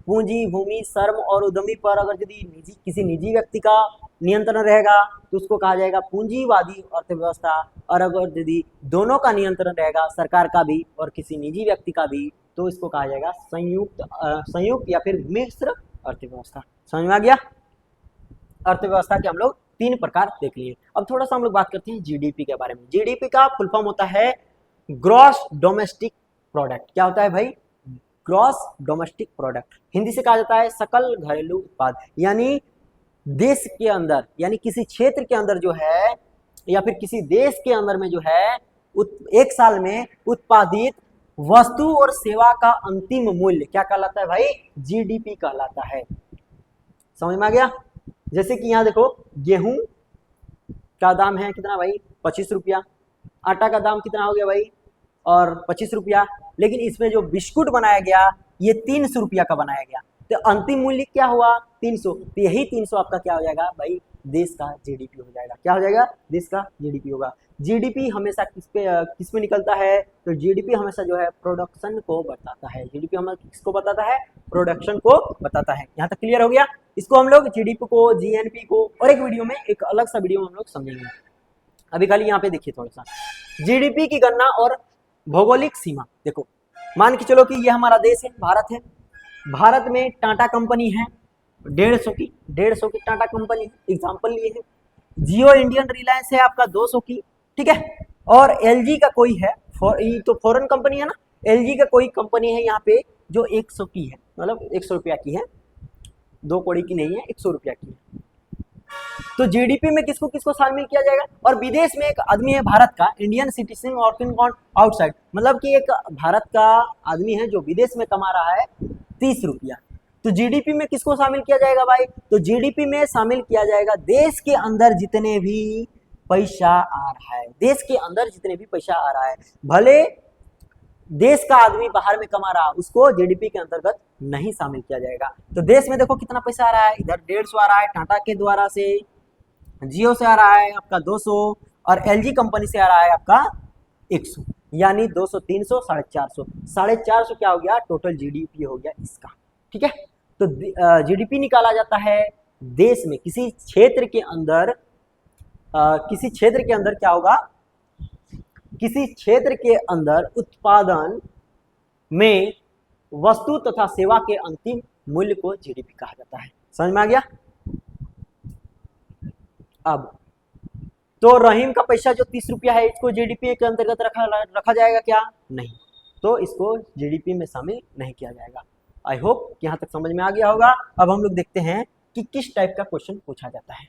पूंजी, भूमि, श्रम और उद्यमी पर अगर यदि किसी निजी व्यक्ति का नियंत्रण रहेगा तो उसको कहा जाएगा पूंजीवादी अर्थव्यवस्था। और अगर यदि दोनों का नियंत्रण रहेगा, सरकार का भी और किसी निजी व्यक्ति का भी, तो इसको कहा जाएगा संयुक्त या फिर मिश्र अर्थव्यवस्था। समझ में आ गया? अर्थव्यवस्था के हम लोग 3 प्रकार देख लिए। अब थोड़ा सा हम लोग बात करते हैं जीडीपी के बारे में। जीडीपी का फुल फॉर्म होता है ग्रॉस डोमेस्टिक प्रोडक्ट। क्या होता है भाई? Gross domestic product. हिंदी से कहा जाता है सकल घरेलू उत्पाद। यानी देश के अंदर, यानी किसी क्षेत्र के अंदर जो है, या फिर किसी देश के अंदर में जो है, एक साल में उत्पादित वस्तु और सेवा का अंतिम मूल्य क्या कहलाता है भाई? जीडीपी कहलाता है। समझ में आ गया? जैसे कि यहाँ देखो, गेहूं का दाम है कितना भाई? 25 रुपया। आटा का दाम कितना हो गया भाई? और 25 रुपया। लेकिन इसमें जो बिस्कुट बनाया गया ये 300 रुपया का बनाया गया, तो अंतिम मूल्य क्या हुआ? 300। तो यही 300 आपका क्या हो जाएगा भाई? देश का जीडीपी हो जाएगा। क्या हो जाएगा? देश का जीडीपी होगा। जीडीपी हमेशा किस में निकलता है? तो जीडीपी हमेशा जो है प्रोडक्शन को बताता है। जीडीपी हमें किसको बताता है? प्रोडक्शन को बताता है। यहाँ तक क्लियर हो गया? इसको हम लोग जीडीपी को, जीएनपी को और एक वीडियो में, एक अलग सा वीडियो में हम लोग समझेंगे। अभी खाली यहाँ पे देखिए थोड़ा सा जीडीपी की गणना और भौगोलिक सीमा। देखो, मान के चलो कि ये हमारा देश है, भारत है। भारत में टाटा कंपनी है 150 की टाटा कंपनी, एग्जांपल लिए है। जियो इंडियन रिलायंस है आपका 200 की, ठीक है। और एलजी का कोई है, तो फॉरेन कंपनी है ना, एलजी का कोई कंपनी है यहाँ पे जो 100 की है, मतलब 100 रुपया की है, 2 कौड़ी की नहीं है, 100 रुपया की है। तो जीडीपी में किसको किसको शामिल किया जाएगा? और विदेश में एक आदमी है भारत का, इंडियन सिटीजन वर्किंग आउटसाइड, मतलब कि एक भारत का आदमी है जो विदेश में कमा रहा है 30 रुपया। तो जीडीपी में किसको शामिल किया जाएगा भाई? तो जीडीपी में शामिल किया जाएगा देश के अंदर जितने भी पैसा आ रहा है, देश के अंदर जितने भी पैसा आ रहा है, भले देश का आदमी बाहर में कमा रहा, उसको जीडीपी के अंतर्गत नहीं शामिल किया जाएगा। तो देश में देखो कितना पैसा आ रहा है, इधर 150 आ रहा है टाटा के द्वारा से, जियो से आ रहा है आपका 200 और एलजी कंपनी से आ रहा है आपका 100, यानी 200, 300, 450 क्या हो गया? टोटल जीडीपी हो गया इसका, ठीक है। तो जीडीपी निकाला जाता है देश में किसी क्षेत्र के अंदर, क्या होगा? किसी क्षेत्र के अंदर उत्पादन में वस्तु तथा सेवा के अंतिम मूल्य को जीडीपी कहा जाता है। समझ में आ गया? अब तो रहीम का पैसा जो 30 रुपया है, इसको जीडीपी के अंतर्गत रखा जाएगा क्या? नहीं, तो इसको जीडीपी में शामिल नहीं किया जाएगा। आई होप कि यहाँ तक समझ में आ गया होगा। अब हम लोग देखते हैं कि किस टाइप का क्वेश्चन पूछा जाता है।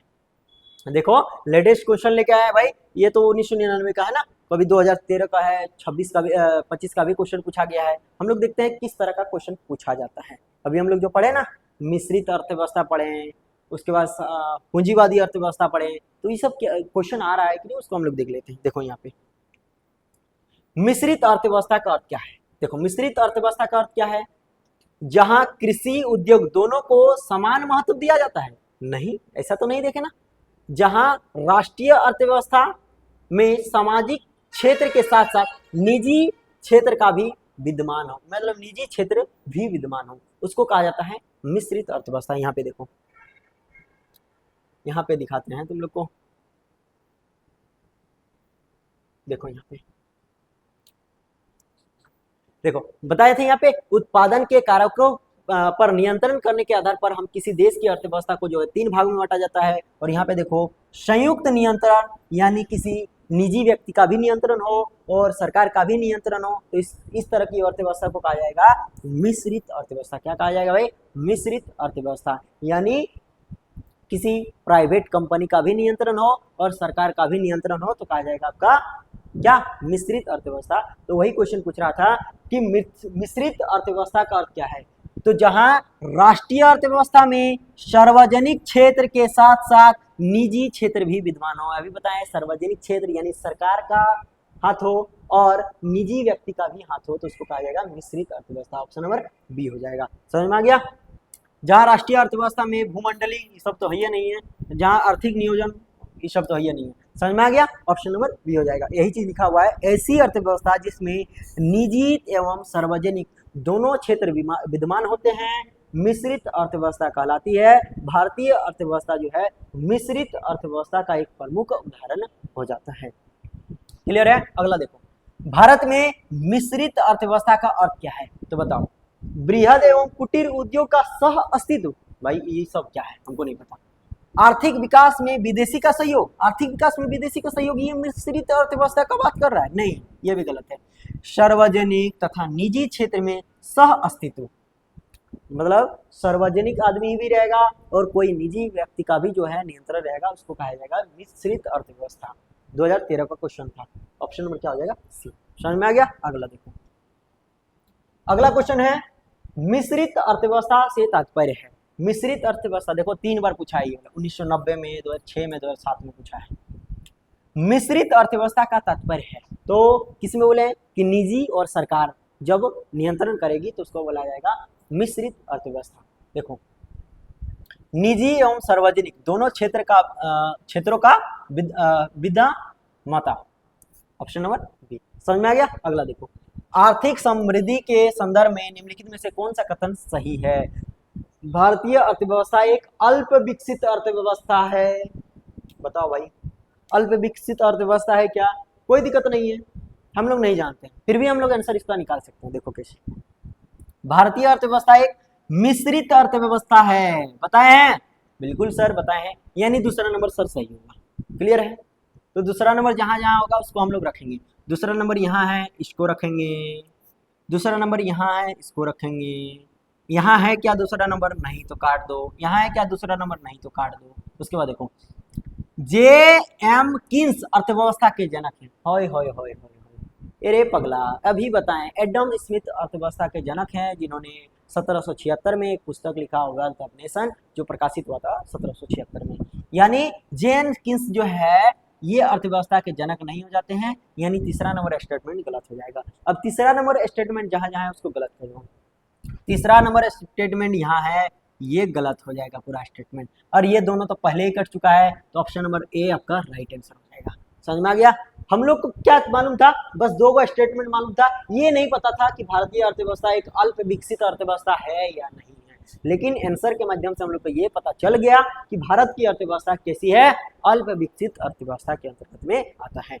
देखो, लेटेस्ट क्वेश्चन लेके आया है भाई, ये तो 1999 का है ना, कभी 2013 का है, 26 का भी, 25 का भी क्वेश्चन पूछा गया है। हम लोग देखते हैं किस तरह का क्वेश्चन पूछा जाता है। अभी हम लोग जो पढ़े ना, मिश्रित अर्थव्यवस्था पढ़े, उसके बाद पूंजीवादी अर्थव्यवस्था पढ़े, तो ये सब क्वेश्चन आ रहा है कि नहीं, उसको हम लोग देख लेते हैं। देखो यहाँ पे मिश्रित अर्थव्यवस्था का अर्थ क्या है? देखो, मिश्रित अर्थव्यवस्था का अर्थ क्या है? जहां कृषि उद्योग दोनों को समान महत्व दिया जाता है। नहीं, ऐसा तो नहीं देखे ना। जहां राष्ट्रीय अर्थव्यवस्था में सामाजिक क्षेत्र के साथ साथ निजी क्षेत्र का भी विद्यमान हो, मतलब निजी क्षेत्र भी विद्यमान हो, उसको कहा जाता है मिश्रित अर्थव्यवस्था। यहाँ पे देखो, यहाँ पे दिखाते हैं तुम लोग को, देखो यहाँ पे देखो बताए थे यहाँ पे उत्पादन के कारकों पर नियंत्रण करने के आधार पर हम किसी देश की अर्थव्यवस्था को जो है 3 भागों में बांटा जाता है। और यहाँ पे देखो संयुक्त नियंत्रण, यानी किसी निजी व्यक्ति का भी नियंत्रण हो और सरकार का भी नियंत्रण हो, तो इस तरह की अर्थव्यवस्था को कहा जाएगा मिश्रित अर्थव्यवस्था। क्या कहा जाएगा भाई? मिश्रित अर्थव्यवस्था। यानी किसी प्राइवेट कंपनी का भी नियंत्रण हो और सरकार का भी नियंत्रण हो, तो कहा जाएगा आपका क्या? मिश्रित अर्थव्यवस्था। तो वही क्वेश्चन पूछ रहा था कि मिश्रित अर्थव्यवस्था का अर्थ क्या है? तो जहां राष्ट्रीय अर्थव्यवस्था में सार्वजनिक क्षेत्र के साथ साथ निजी क्षेत्र भी विद्यमान हो। अभी बताएं, सार्वजनिक क्षेत्र यानी सरकार का हाथ हो और निजी व्यक्ति का भी हाथ हो, तो उसको कहा जाएगा मिश्रित अर्थव्यवस्था। ऑप्शन नंबर बी हो जाएगा। समझ में आ गया? जहां राष्ट्रीय अर्थव्यवस्था में भूमंडली ये सब तो है ही नहीं है, जहां आर्थिक नियोजन ये सब तो है ही नहीं है। समझ में आ गया? ऑप्शन नंबर बी हो जाएगा। यही चीज लिखा हुआ है, ऐसी अर्थव्यवस्था जिसमें निजी एवं सार्वजनिक दोनों क्षेत्र विद्यमान होते हैं मिश्रित अर्थव्यवस्था कहलाती है। भारतीय अर्थव्यवस्था जो है मिश्रित अर्थव्यवस्था का एक प्रमुख उदाहरण हो जाता है। क्लियर है? अगला देखो, भारत में मिश्रित अर्थव्यवस्था का अर्थ क्या है? तो बताओ। बृहद एवं कुटीर उद्योग का सह अस्तित्व। भाई ये सब क्या है? हमको नहीं पता। आर्थिक विकास में विदेशी का सहयोग, आर्थिक विकास में विदेशी का सहयोग, ये मिश्रित अर्थव्यवस्था का बात कर रहा है? नहीं, ये भी गलत है। सार्वजनिक तथा निजी क्षेत्र में सह अस्तित्व, मतलब सार्वजनिक आदमी भी रहेगा और कोई निजी व्यक्ति का भी जो है नियंत्रण रहेगा, उसको कहा जाएगा मिश्रित अर्थव्यवस्था। 2013 का क्वेश्चन था। ऑप्शन नंबर क्या हो जाएगा? सी। समझ में आ गया? अगला देखो, अगला क्वेश्चन है मिश्रित अर्थव्यवस्था से तात्पर्य है। मिश्रित अर्थव्यवस्था देखो 3 बार पूछा है, 1990 में, 2006 में, 2007 में पूछा है। मिश्रित अर्थव्यवस्था का तात्पर्य है तो किसमें बोले कि निजी और सरकार जब नियंत्रण करेगी तो उसको बोला जाएगा मिश्रित अर्थव्यवस्था। देखो, निजी एवं सार्वजनिक दोनों क्षेत्रों का विद्यमाता। Option number B. समझ में आ गया? अगला देखो, आर्थिक समृद्धि के संदर्भ में निम्नलिखित में से कौन सा कथन सही है? भारतीय अर्थव्यवस्था एक अल्प विकसित अर्थव्यवस्था है। बताओ भाई, अल्प विकसित अर्थव्यवस्था है क्या? कोई दिक्कत नहीं है, हम लोग नहीं जानते, फिर भी हम लोग आंसर इसका निकाल सकते हैं। देखो कैसे, भारतीय अर्थव्यवस्था एक मिश्रित अर्थव्यवस्था है। बताए हैं? बिल्कुल सर बताए हैं, यानी दूसरा नंबर सर सही होगा। क्लियर है? तो दूसरा नंबर जहां जहां होगा उसको हम लोग रखेंगे। दूसरा नंबर यहाँ है, इसको रखेंगे। दूसरा नंबर यहाँ है, इसको रखेंगे। यहाँ है क्या दूसरा नंबर? नहीं तो काट दो। यहाँ है क्या दूसरा नंबर? नहीं तो काट दो। उसके बाद देखो, जे एम किन्स अर्थव्यवस्था के जनक हैं। होय होय होय होय, अरे पगला, अभी बताएं। एडम स्मिथ अर्थव्यवस्था के जनक हैं, जिन्होंने 1776 में एक पुस्तक लिखा वेल्थ ऑफ नेशन, जो प्रकाशित हुआ था 1776 में। यानी जेन किन्स जो है ये अर्थव्यवस्था के जनक नहीं हो जाते हैं, यानी तीसरा नंबर स्टेटमेंट गलत हो जाएगा। अब तीसरा नंबर स्टेटमेंट जहां जहां है उसको गलत कर दो। तीसरा नंबर स्टेटमेंट यहाँ है, ये गलत हो जाएगा पूरा स्टेटमेंट, और ये दोनों तो पहले ही कट चुका है, तो ऑप्शन नंबर ए आपका राइट आंसर हो जाएगा। समझ में आ गया? हम लोग को क्या मालूम था? बस 2 स्टेटमेंट मालूम था, ये नहीं पता था कि भारतीय अर्थव्यवस्था एक अल्प विकसित अर्थव्यवस्था है या नहीं है। लेकिन आंसर के माध्यम से हम लोग को ये पता चल गया कि भारत की अर्थव्यवस्था कैसी है, अल्प विकसित अर्थव्यवस्था के अंतर्गत में आता है।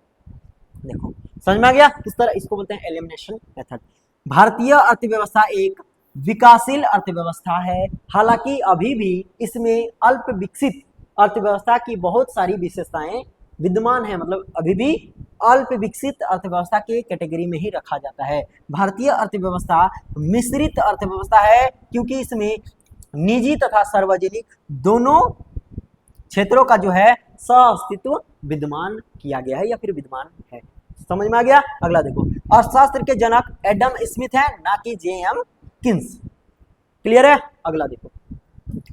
देखो समझ में आ गया? किस तरह इसको बोलते हैं एलिमिनेशन मेथड। भारतीय अर्थव्यवस्था एक विकासशील अर्थव्यवस्था है, हालांकि अभी भी इसमें अल्प विकसित अर्थव्यवस्था की बहुत सारी विशेषताएं विद्यमान है, मतलब अभी भी अल्प विकसित अर्थव्यवस्था के कैटेगरी में ही रखा जाता है। भारतीय अर्थव्यवस्था मिश्रित अर्थव्यवस्था है क्योंकि इसमें निजी तथा सार्वजनिक दोनों क्षेत्रों का जो है सह-अस्तित्व विद्यमान किया गया है या फिर विद्यमान है। समझ में आ गया? अगला देखो, अर्थशास्त्र के जनक एडम स्मिथ है, ना कि जे एम किन्स। क्लियर है? अगला देखो,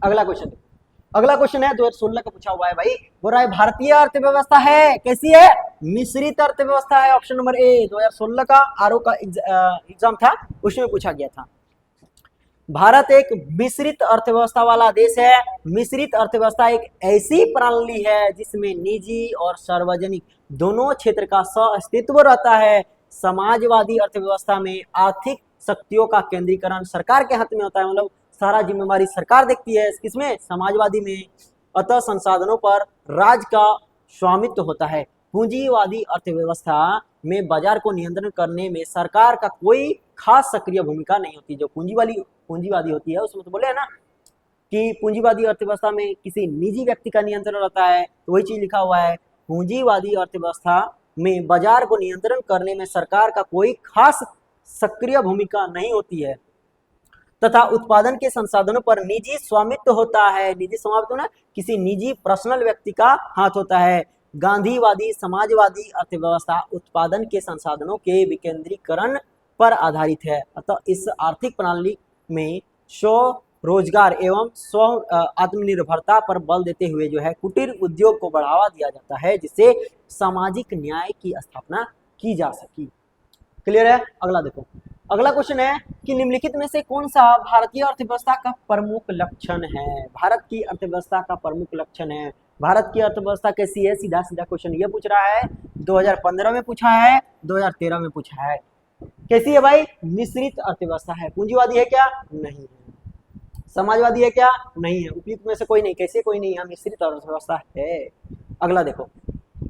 अगला क्वेश्चन देखो, अगला क्वेश्चन है 2016 का पूछा हुआ है भाई, बोल रहा है भारतीय अर्थव्यवस्था है कैसी है, मिश्रित अर्थव्यवस्था है। ऑप्शन नंबर ए 2016 का आरओ का एग्जाम था, उसमें पूछा गया था। भारत एक मिश्रित अर्थव्यवस्था वाला देश है। मिश्रित अर्थव्यवस्था एक ऐसी प्रणाली है जिसमें निजी और सार्वजनिक दोनों क्षेत्र का सह-अस्तित्व रहता है। समाजवादी अर्थव्यवस्था में आर्थिक शक्तियों का केंद्रीकरण सरकार के हाथ में होता है, मतलब सारा जिम्मेवारी सरकार देखती है। किसमें, समाजवादी में। अतः संसाधनों पर राज्य का स्वामित्व होता है। पूंजीवादी अर्थव्यवस्था में बाजार को नियंत्रण करने में सरकार का कोई खास सक्रिय भूमिका नहीं होती। जो पूंजीवादी होती है उसमें तो बोले है ना कि पूंजीवादी अर्थव्यवस्था में किसी निजी व्यक्ति का नियंत्रण रहता है, तो वही चीज लिखा हुआ है, पूंजीवादी अर्थव्यवस्था में बाजार को नियंत्रण करने में सरकार का कोई खास सक्रिय भूमिका नहीं होती है तथा उत्पादन के संसाधनों पर निजी स्वामित्व होता है। निजी स्वामित्व ना किसी निजी पर्सनल व्यक्ति का हाथ होता है। गांधीवादी समाजवादी अर्थव्यवस्था उत्पादन के संसाधनों के विकेंद्रीकरण पर आधारित है। अतः इस आर्थिक प्रणाली में स्व रोजगार एवं स्व आत्मनिर्भरता पर बल देते हुए जो है कुटीर उद्योग को बढ़ावा दिया जाता है, जिससे सामाजिक न्याय की स्थापना की जा सकी। क्लियर है। अगला देखो, अगला क्वेश्चन है कि निम्नलिखित में से कौन सा भारतीय अर्थव्यवस्था का प्रमुख लक्षण है। भारत की अर्थव्यवस्था का प्रमुख लक्षण है। भारत की अर्थव्यवस्था कैसी है, सीधा सीधा क्वेश्चन ये पूछ रहा है। 2015 में पूछा है, 2013 में पूछा है। कैसी है भाई, मिश्रित अर्थव्यवस्था है। पूंजीवादी है क्या, नहीं है। समाजवादी है क्या, नहीं है। उपयुक्त में से कोई नहीं, कैसे कोई नहीं है, मिश्रित अर्थव्यवस्था है। अगला देखो,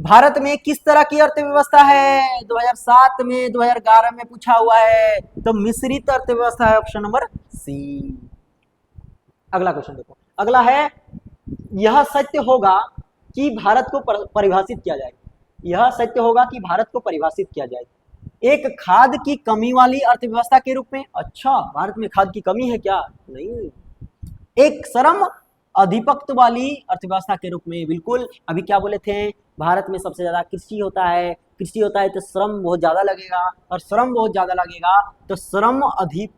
भारत में किस तरह की अर्थव्यवस्था है। 2007 में 2011 में पूछा हुआ है, तो मिश्रित अर्थव्यवस्था है। Option number C. अगला क्वेश्चन देखो, अगला है, यह सत्य होगा कि भारत को परिभाषित किया जाए। यह सत्य होगा कि भारत को परिभाषित किया जाए एक खाद की कमी वाली अर्थव्यवस्था के रूप में। अच्छा, भारत में खाद की कमी है क्या, नहीं। एक श्रम अधिपत्य वाली अर्थव्यवस्था के रूप में, बिल्कुल। अभी क्या बोले थे, भारत में सबसे ज्यादा कृषि होता है। कृषि होता है तो श्रम बहुत ज्यादा लगेगा, और श्रम बहुत ज्यादा लगेगा तो श्रम अधिक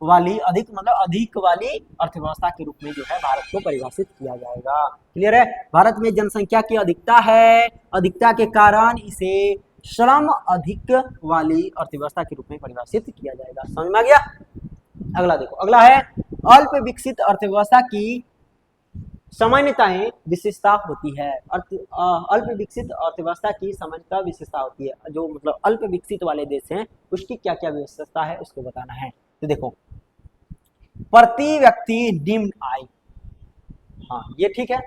वाली अर्थव्यवस्था के रूप में जो है भारत को परिभाषित किया जाएगा। क्लियर है। भारत में जनसंख्या की अधिकता है, अधिकता के कारण इसे श्रम अधिक वाली अर्थव्यवस्था के रूप में परिभाषित किया जाएगा। समझ में आ गया। अगला देखो, अगला है, अल्प विकसित अर्थव्यवस्था की सामान्यताएं विशेषता होती है। अल्प विकसित अर्थव्यवस्था की सामान्यता विशेषता होती है। जो मतलब अल्प विकसित वाले देश हैं उसकी क्या क्या विशेषता है उसको बताना है। तो देखो, प्रति व्यक्ति निम्न आय, हाँ ये ठीक है।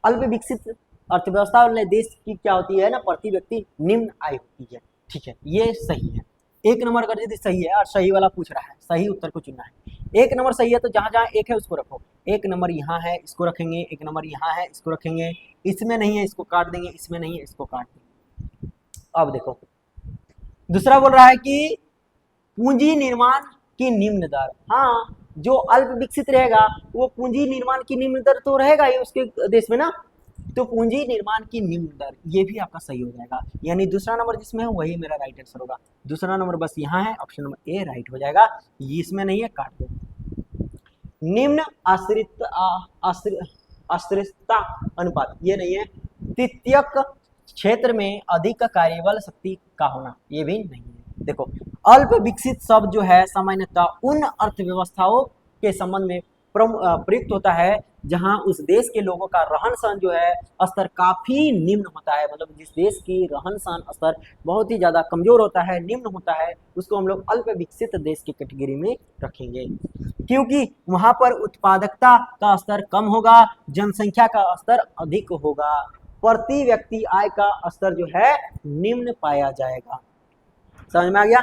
अल्प विकसित अर्थव्यवस्था वाले देश की क्या होती है ना, प्रति व्यक्ति निम्न आय होती है। ठीक है, ये सही है। एक नंबर अगर यदि सही है और सही वाला पूछ रहा है, सही उत्तर को चुनना है। एक नंबर सही है तो जहां जहां एक है उसको रखो। एक नंबर यहाँ है, इसको रखेंगे। एक नंबर यहाँ है, इसको रखेंगे। इसमें नहीं है, इसको काट देंगे। इसमें नहीं है, इसको काट देंगे। अब देखो, दूसरा बोल रहा है कि पूंजी निर्माण की निम्न दर। हाँ, जो अल्प विकसित रहेगा वो पूंजी निर्माण की निम्न दर तो रहेगा ही उसके देश में ना, तो पूंजी निर्माण की निम्न दर, ये भी आपका सही हो जाएगा। यानी दूसरा नंबर जिसमें है वही मेरा राइट आंसर होगा। दूसरा नंबर बस यहाँ है, ऑप्शन नंबर ए राइट हो जाएगा। इसमें नहीं है, काट दो। निम्न आश्रितता अनुपात, ये नहीं है। तृतीयक क्षेत्र में अधिक कार्यबल शक्ति का होना, ये भी नहीं है। देखो, अल्प विकसित शब्द जो है सामान्यतः उन अर्थव्यवस्थाओं के संबंध में प्रयुक्त होता है जहां उस देश के लोगों का रहन सहन जो है स्तर काफी निम्न होता है। मतलब जिस देश की रहन सहन स्तर बहुत ही ज्यादा कमजोर होता है, निम्न होता है, उसको हम लोग अल्प विकसित देश की कैटेगरी में रखेंगे, क्योंकि वहां पर उत्पादकता का स्तर कम होगा, जनसंख्या का स्तर अधिक होगा, प्रति व्यक्ति आय का स्तर जो है निम्न पाया जाएगा। समझ में आ गया।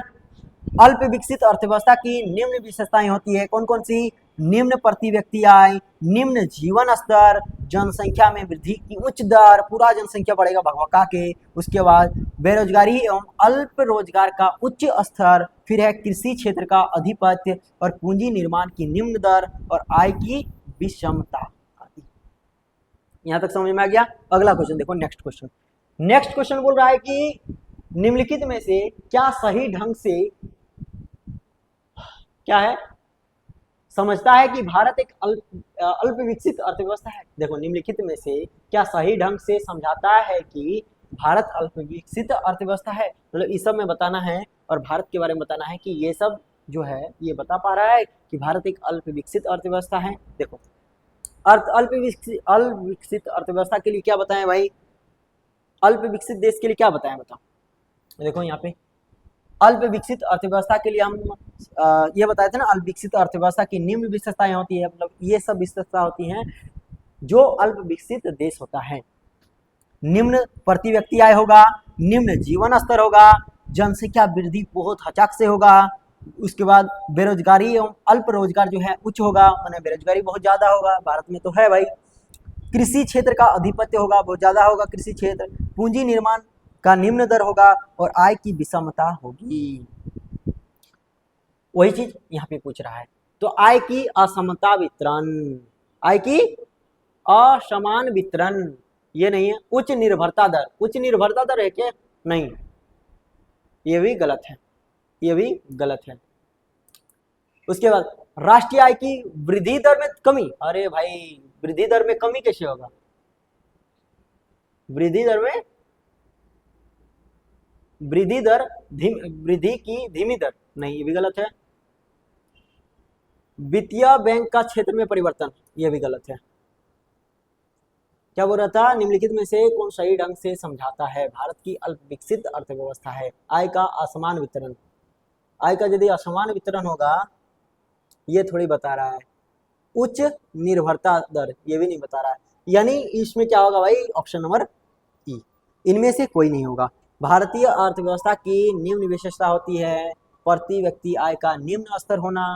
अल्प विकसित अर्थव्यवस्था की निम्न विशेषताएं होती है। कौन कौन सी? निम्न प्रति व्यक्ति आय, निम्न जीवन स्तर, जनसंख्या में वृद्धि की उच्च दर, पूरा जनसंख्या बढ़ेगा भगभका के, उसके बाद बेरोजगारी एवं अल्प रोजगार का उच्च स्तर, फिर है कृषि क्षेत्र का अधिपत्य और पूंजी निर्माण की निम्न दर और आय की विषमता। यहां तक समझ में आ गया। अगला क्वेश्चन देखो, नेक्स्ट क्वेश्चन। नेक्स्ट क्वेश्चन बोल रहा है कि निम्नलिखित में से क्या सही ढंग से क्या है, समझता है कि भारत एक अल्प विकसित अर्थव्यवस्था है। देखो निम्नलिखित में से क्या सही ढंग से समझाता है कि भारत अल्प विकसित अर्थव्यवस्था है। मतलब इस सब में बताना है और भारत के बारे में बताना है कि ये सब जो है ये बता पा रहा है कि भारत एक अल्प विकसित अर्थव्यवस्था है। देखो अल्प विकसित अर्थव्यवस्था के लिए क्या बताएं भाई, अल्प विकसित देश के लिए क्या बताएं बताओ। देखो यहाँ पे अल्प विकसित अर्थव्यवस्था के लिए हम ये बताए थे ना, अल्प विकसित अर्थव्यवस्था की निम्न विशेषताएं होती है, मतलब ये सब विशेषता होती हैं जो अल्प विकसित देश होता है। निम्न प्रति व्यक्ति आय होगा, निम्न जीवन स्तर होगा, जनसंख्या वृद्धि बहुत हचाक से होगा, उसके बाद बेरोजगारी एवं अल्प रोजगार जो है उच्च होगा, माने बेरोजगारी बहुत ज्यादा होगा, भारत में तो है भाई। कृषि क्षेत्र का अधिपत्य होगा, बहुत ज्यादा होगा कृषि क्षेत्र। पूंजी निर्माण का निम्न दर होगा और आय की विषमता होगी। वही चीज यहाँ पे पूछ रहा है। तो आय की असमता वितरण, आय की असमान वितरण, ये नहीं है। उच्च निर्भरता दर, उच्च निर्भरता दर है क्या? नहीं, ये भी गलत है, ये भी गलत है। उसके बाद राष्ट्रीय आय की वृद्धि दर में कमी। अरे भाई वृद्धि दर में कमी कैसे होगा? वृद्धि दर में वृद्धि की धीमी दर, नहीं ये भी गलत है। वित्तीय बैंक का क्षेत्र में परिवर्तन, ये भी गलत है। क्या बोल रहा था? निम्नलिखित में से कौन सही ढंग से समझाता है भारत की अल्प विकसित अर्थव्यवस्था है? आय का असमान वितरण, आय का यदि असमान वितरण होगा ये थोड़ी बता रहा है। उच्च निर्भरता दर, ये भी नहीं बता रहा है। यानी इसमें क्या होगा भाई? ऑप्शन नंबर ई, इनमें से कोई नहीं होगा। भारतीय अर्थव्यवस्था की निम्न विशेषता होती है प्रति व्यक्ति आय का निम्न स्तर होना,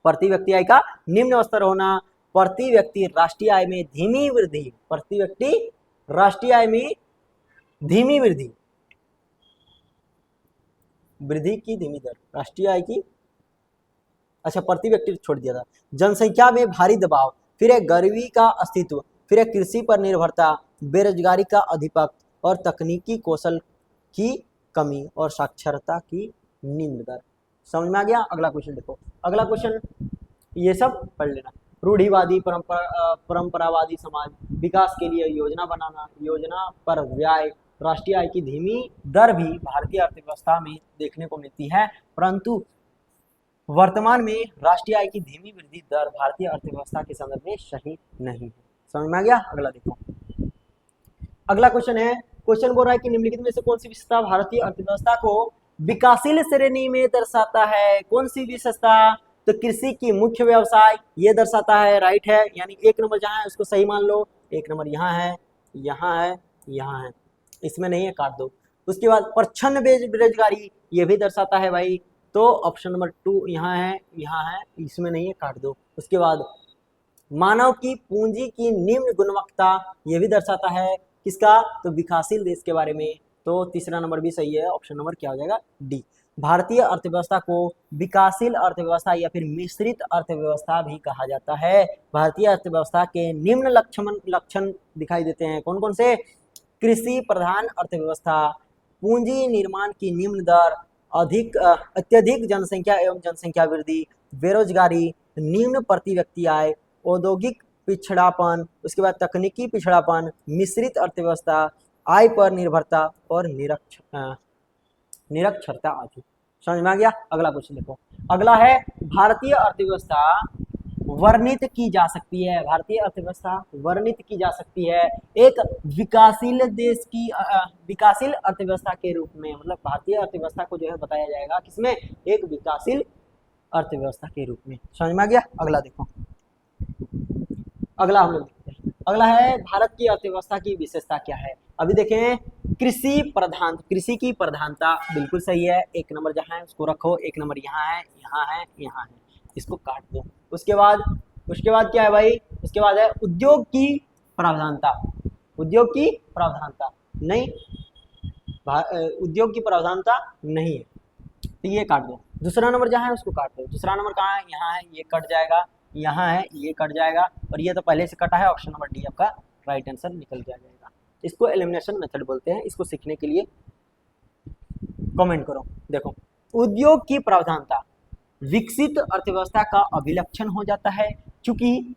प्रति व्यक्ति आय का निम्न स्तर होना, प्रति व्यक्ति राष्ट्रीय आय में धीमी वृद्धि, प्रति व्यक्ति राष्ट्रीय आय में धीमी वृद्धि, वृद्धि की धीमी दर, राष्ट्रीय आय की, अच्छा प्रति व्यक्ति छोड़ दिया था। जनसंख्या में भारी दबाव, फिर एक गरीबी का अस्तित्व, फिर एक कृषि पर निर्भरता, बेरोजगारी का अधिपत्य और तकनीकी कौशल की कमी और साक्षरता की निम्न दर। समझ में आ गया? अगला क्वेश्चन देखो, अगला क्वेश्चन ये सब पढ़ लेना। रूढ़िवादी परंपरावादी समाज, विकास के लिए योजना बनाना, योजना पर व्यय, राष्ट्रीय आय की धीमी दर भी भारतीय अर्थव्यवस्था में देखने को मिलती है, परंतु वर्तमान में राष्ट्रीय आय की धीमी वृद्धि दर भारतीय अर्थव्यवस्था के संदर्भ में सही नहीं है। समझ में आ गया? अगला देखो, अगला क्वेश्चन है, क्वेश्चन बोल रहा है कि निम्नलिखित में से कौन सी विशेषता भारतीय अर्थव्यवस्था को विकासशील श्रेणी में दर्शाता है? कौन सी विशेषता? तो कृषि की मुख्य व्यवसाय ये दर्शाता है, राइट है। यानी एक नंबर जहां है उसको सही मान लो, एक नंबर यहाँ है, यहाँ है, यहाँ है, इसमें नहीं है काट दो। उसके बाद प्रच्छन्न बेरोजगारी ये भी दर्शाता है भाई, तो ऑप्शन नंबर 2 यहाँ है, यहाँ है, इसमें नहीं है काट दो। उसके बाद मानव की पूंजी की निम्न गुणवत्ता ये भी दर्शाता है, किसका? तो विकासशील देश के बारे में। तो तीसरा नंबर भी सही है, ऑप्शन नंबर क्या हो जाएगा? डी। भारतीय अर्थव्यवस्था को विकासशील अर्थव्यवस्था या फिर मिश्रित अर्थव्यवस्था भी कहा जाता है। भारतीय अर्थव्यवस्था के निम्न लक्षण दिखाई देते हैं, कौन कौन से? कृषि प्रधान अर्थव्यवस्था, पूंजी निर्माण की निम्न दर, अत्यधिक जनसंख्या एवं जनसंख्या वृद्धि, बेरोजगारी, निम्न प्रति व्यक्ति आय, औद्योगिक पिछड़ापन, उसके बाद तकनीकी पिछड़ापन, मिश्रित अर्थव्यवस्था, आय पर निर्भरता और निरक्षरता आदि। समझ में आ गया? अगला क्वेश्चन देखो, अगला है भारतीय अर्थव्यवस्था वर्णित की जा सकती है, भारतीय अर्थव्यवस्था वर्णित की जा सकती है एक विकासशील देश की विकासशील अर्थव्यवस्था के रूप में। मतलब भारतीय अर्थव्यवस्था को जो है बताया जाएगा किसमें? एक विकासशील अर्थव्यवस्था के रूप में। समझ में आ गया? अगला देखो, अगला हम लोग देखते हैं, अगला है भारत की अर्थव्यवस्था की विशेषता क्या है। अभी देखें, कृषि प्रधान, कृषि की प्रधानता बिल्कुल सही है, एक नंबर जहां है उसको रखो, एक नंबर यहाँ है, यहाँ है, यहाँ है, इसको काट दो। उसके बाद क्या है भाई? उसके बाद है उद्योग की प्रावधानता, उद्योग की प्रावधानता नहीं, उद्योग की प्रावधानता नहीं है, तो ये काट दो। दूसरा नंबर जहां है उसको काट दो। दूसरा नंबर कहाँ है? यहाँ है, ये कट जाएगा, यहाँ है, ये कट जाएगा, और ये तो पहले से कटा है, ऑप्शन नंबर डी आपका राइट आंसर निकल के आ जाएगा। इसको एलिमिनेशन मेथड बोलते हैं। इसको सीखने के लिए कमेंट करो। देखो, उद्योग की प्रावधानता, विकसित अर्थव्यवस्था का अभिलक्षण हो जाता है, क्योंकि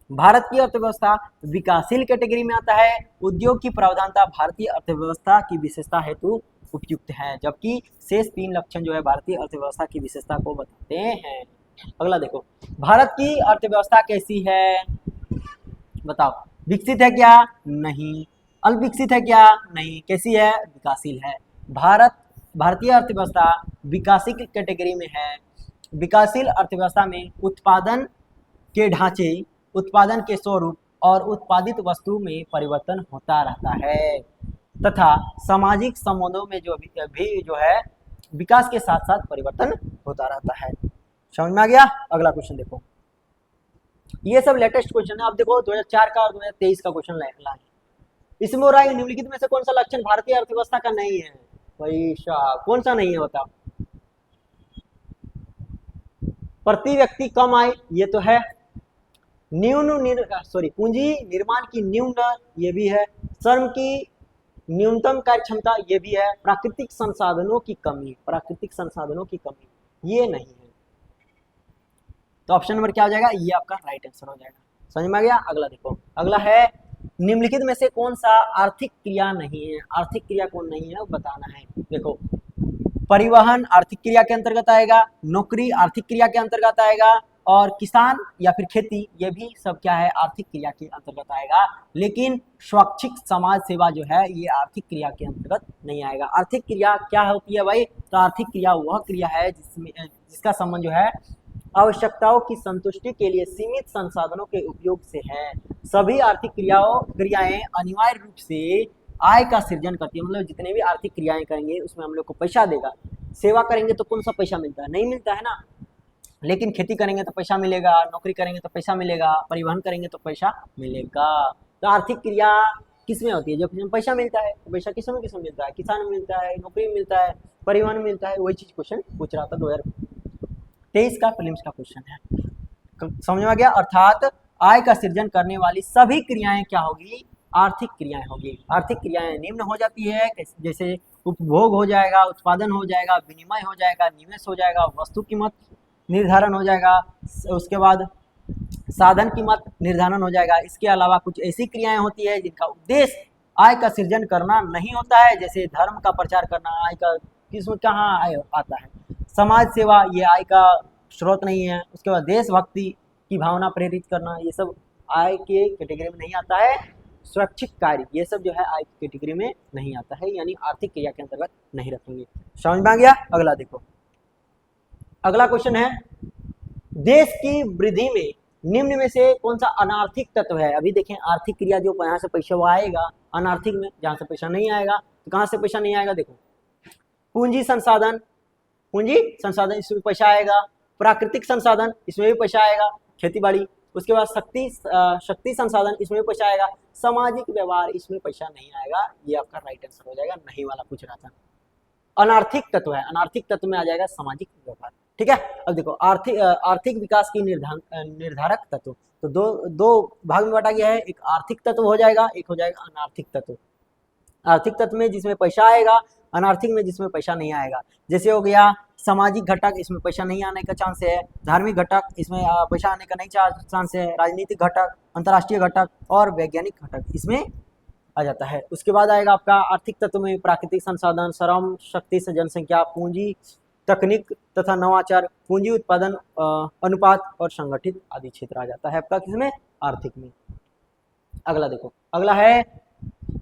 भारत की अर्थव्यवस्था विकासशील कैटेगरी में आता है। उद्योग की प्रावधानता भारतीय अर्थव्यवस्था की विशेषता हेतु उपयुक्त है, जबकि शेष 3 लक्षण जो है भारतीय अर्थव्यवस्था की विशेषता को बताते हैं। अगला देखो, भारत की अर्थव्यवस्था कैसी है, बताओ। विकसित है क्या? नहीं। अल्पविकसित है क्या? नहीं। कैसी है? विकासशील है। भारतीय अर्थव्यवस्था विकासशील कैटेगरी में है। विकासशील अर्थव्यवस्था में उत्पादन के ढांचे, उत्पादन के स्वरूप और उत्पादित वस्तु में परिवर्तन होता रहता है, तथा सामाजिक संबंधों में भी जो है विकास के साथ साथ परिवर्तन होता रहता है। समझ में आ गया? अगला क्वेश्चन देखो, ये सब लेटेस्ट क्वेश्चन है। अब देखो 2004 का और 2023 का क्वेश्चन लाए। इसमें हो रहा है निम्नलिखित में से कौन सा लक्षण भारतीय अर्थव्यवस्था का नहीं है? भाई साहब, कौन सा नहीं है बताओ? प्रति व्यक्ति कम आय, ये तो है। पूंजी निर्माण की न्यून दर, ये भी है। श्रम की न्यूनतम कार्य क्षमता, ये भी है। प्राकृतिक संसाधनों की कमी, प्राकृतिक संसाधनों की कमी, ये नहीं है। तो ऑप्शन नंबर क्या हो जाएगा? ये आपका राइट आंसर हो जाएगा। समझ में आ गया? अगला देखो, अगला है निम्नलिखित में से कौन सा आर्थिक क्रिया नहीं है? आर्थिक क्रिया कौन नहीं है वो बताना है। देखो, परिवहन आर्थिक क्रिया के अंतर्गत आएगा, नौकरी आर्थिक क्रिया के अंतर्गत आएगा, और किसान या फिर खेती, ये भी सब क्या है? आर्थिक क्रिया के अंतर्गत आएगा। लेकिन स्वैच्छिक समाज सेवा जो है ये आर्थिक क्रिया के अंतर्गत नहीं आएगा। आर्थिक क्रिया क्या होती है भाई? तो आर्थिक क्रिया वह क्रिया है जिसका संबंध जो है आवश्यकताओं की संतुष्टि के लिए सीमित संसाधनों के उपयोग से है। सभी आर्थिक क्रियाएं अनिवार्य रूप से आय का सृजन करती है। मतलब जितने भी आर्थिक क्रियाएं करेंगे उसमें हम लोग को पैसा देगा। सेवा करेंगे तो कौन सा पैसा मिलता है? नहीं मिलता है ना। लेकिन खेती करेंगे तो पैसा मिलेगा, नौकरी करेंगे तो पैसा मिलेगा, परिवहन करेंगे तो पैसा मिलेगा। तो आर्थिक क्रिया किसमें होती है? जब पैसा मिलता है। तो पैसा किसमें मिलता है? किसान में मिलता है, नौकरी में मिलता है, परिवहन में मिलता है। वही चीज क्वेश्चन पूछ रहा था 2023 का प्रीलिम्स का क्वेश्चन है। समझ में आ गया? अर्थात आय का सृजन करने वाली सभी क्रियाएं क्या होगी? आर्थिक क्रियाएं होगी। आर्थिक क्रियाएं निम्न हो जाती है, जैसे उपभोग हो जाएगा, उत्पादन हो जाएगा, विनिमय हो जाएगा, निवेश हो जाएगा, वस्तु कीमत निर्धारण हो जाएगा, उसके बाद साधन कीमत निर्धारण हो जाएगा। इसके अलावा कुछ ऐसी क्रियाएं होती है जिनका उद्देश्य आय का सृजन करना नहीं होता है, जैसे धर्म का प्रचार करना। आय का किसमें कहाँ आय आता है? समाज सेवा, ये आय का स्रोत नहीं है। उसके बाद देशभक्ति की भावना प्रेरित करना, ये सब आय के कैटेगरी में नहीं आता है। स्वैच्छिक कार्य, ये सब जो है आय की कैटेगरी में नहीं आता है, यानी आर्थिक क्रिया के अंतर्गत नहीं रखेंगे। समझ में आ गया? अगला देखो, अगला क्वेश्चन है, देश की वृद्धि में निम्न में से कौन सा अनार्थिक तत्व है? अभी देखें, आर्थिक क्रिया जो यहाँ से पैसा वो आएगा, अनार्थिक में जहाँ से पैसा नहीं आएगा। तो कहाँ से पैसा नहीं आएगा? देखो, पूंजी संसाधन, पूंजी संसाधन इसमें पैसा आएगा। प्राकृतिक संसाधन, इसमें भी पैसा आएगा, खेती बाड़ी। उसके बाद शक्ति संसाधन, इसमें भी पैसा आएगा। सामाजिक व्यवहार, इसमें पैसा नहीं आएगा। ये आपका राइट आंसर हो जाएगा। नहीं वाला पूछ रहा था। अनार्थिक तत्व है, अनार्थिक तत्व में आ जाएगा सामाजिक व्यवहार। ठीक है। अब देखो, आर्थिक विकास की निर्धारक तत्व, तो दो भाग में बांटा गया है। एक आर्थिक तत्व हो जाएगा, एक हो जाएगा अनार्थिक तत्व। आर्थिक तत्व में जिसमें पैसा आएगा, अनार्थिक में जिसमें पैसा नहीं आएगा। जैसे हो गया सामाजिक घटक, इसमें पैसा नहीं आने का चांस है। धार्मिक घटक, इसमें पैसा आने का नहीं चांस है। राजनीतिक घटक, अंतर्राष्ट्रीय घटक और वैज्ञानिक घटक इसमें आ जाता है। उसके बाद आएगा आपका आर्थिक तत्व में प्राकृतिक संसाधन, श्रम शक्ति से जनसंख्या, पूंजी, तकनीक तथा नवाचार, पूंजी उत्पादन अनुपात और संगठित आदि क्षेत्र आ जाता है आपका किसमें? आर्थिक में। अगला देखो, अगला है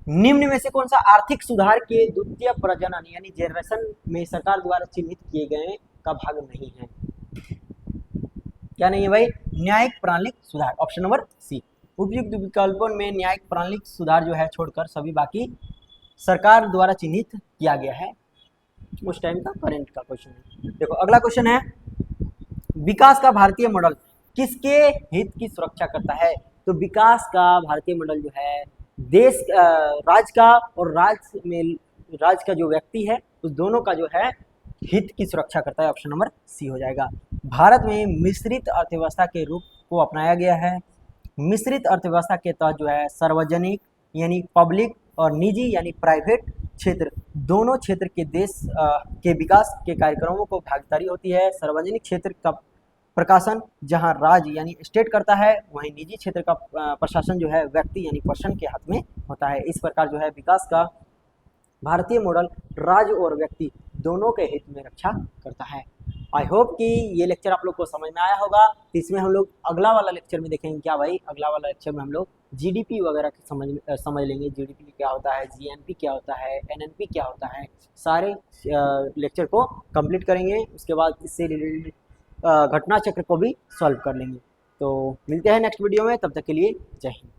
निम्न में से कौन सा आर्थिक सुधार के द्वितीय प्रजनन यानी जनरेशन में सरकार द्वारा चिन्हित किए गए का भाग नहीं है? क्या नहीं है भाई? न्यायिक प्रणाली सुधार, ऑप्शन नंबर सी। उपयुक्त विकल्पों में न्यायिक प्रणाली सुधार जो है छोड़कर सभी बाकी सरकार द्वारा चिन्हित किया गया है। उस टाइम का करंट का क्वेश्चन है। देखो, अगला क्वेश्चन है, विकास का भारतीय मॉडल किसके हित की सुरक्षा करता है? तो विकास का भारतीय मॉडल जो है देश राज्य का और राज्य का जो व्यक्ति है उस दोनों का जो है हित की सुरक्षा करता है। ऑप्शन नंबर सी हो जाएगा। भारत में मिश्रित अर्थव्यवस्था के रूप को अपनाया गया है। मिश्रित अर्थव्यवस्था के तहत जो है सार्वजनिक यानी पब्लिक और निजी यानी प्राइवेट क्षेत्र, दोनों क्षेत्र के देश के विकास के कार्यक्रमों को भागीदारी होती है। सार्वजनिक क्षेत्र का प्रकाशन जहां राज्य यानी स्टेट करता है, वहीं निजी क्षेत्र का प्रशासन जो है व्यक्ति यानी पर्सन के हाथ में होता है। इस प्रकार जो है विकास का भारतीय मॉडल राज्य और व्यक्ति दोनों के हित में रक्षा करता है। आई होप कि ये लेक्चर आप लोग को समझ में आया होगा। इसमें हम लोग अगला वाला लेक्चर में देखेंगे क्या भाई, अगला वाला लेक्चर में हम लोग जीडीपी वगैरह समझ लेंगे। जीडीपी क्या होता है, जीएनपी क्या होता है, एनएनपी क्या होता है, सारे लेक्चर को कंप्लीट करेंगे। उसके बाद इससे रिलेटेड घटना चक्र को भी सॉल्व कर लेंगे। तो मिलते हैं नेक्स्ट वीडियो में, तब तक के लिए जय हिंद।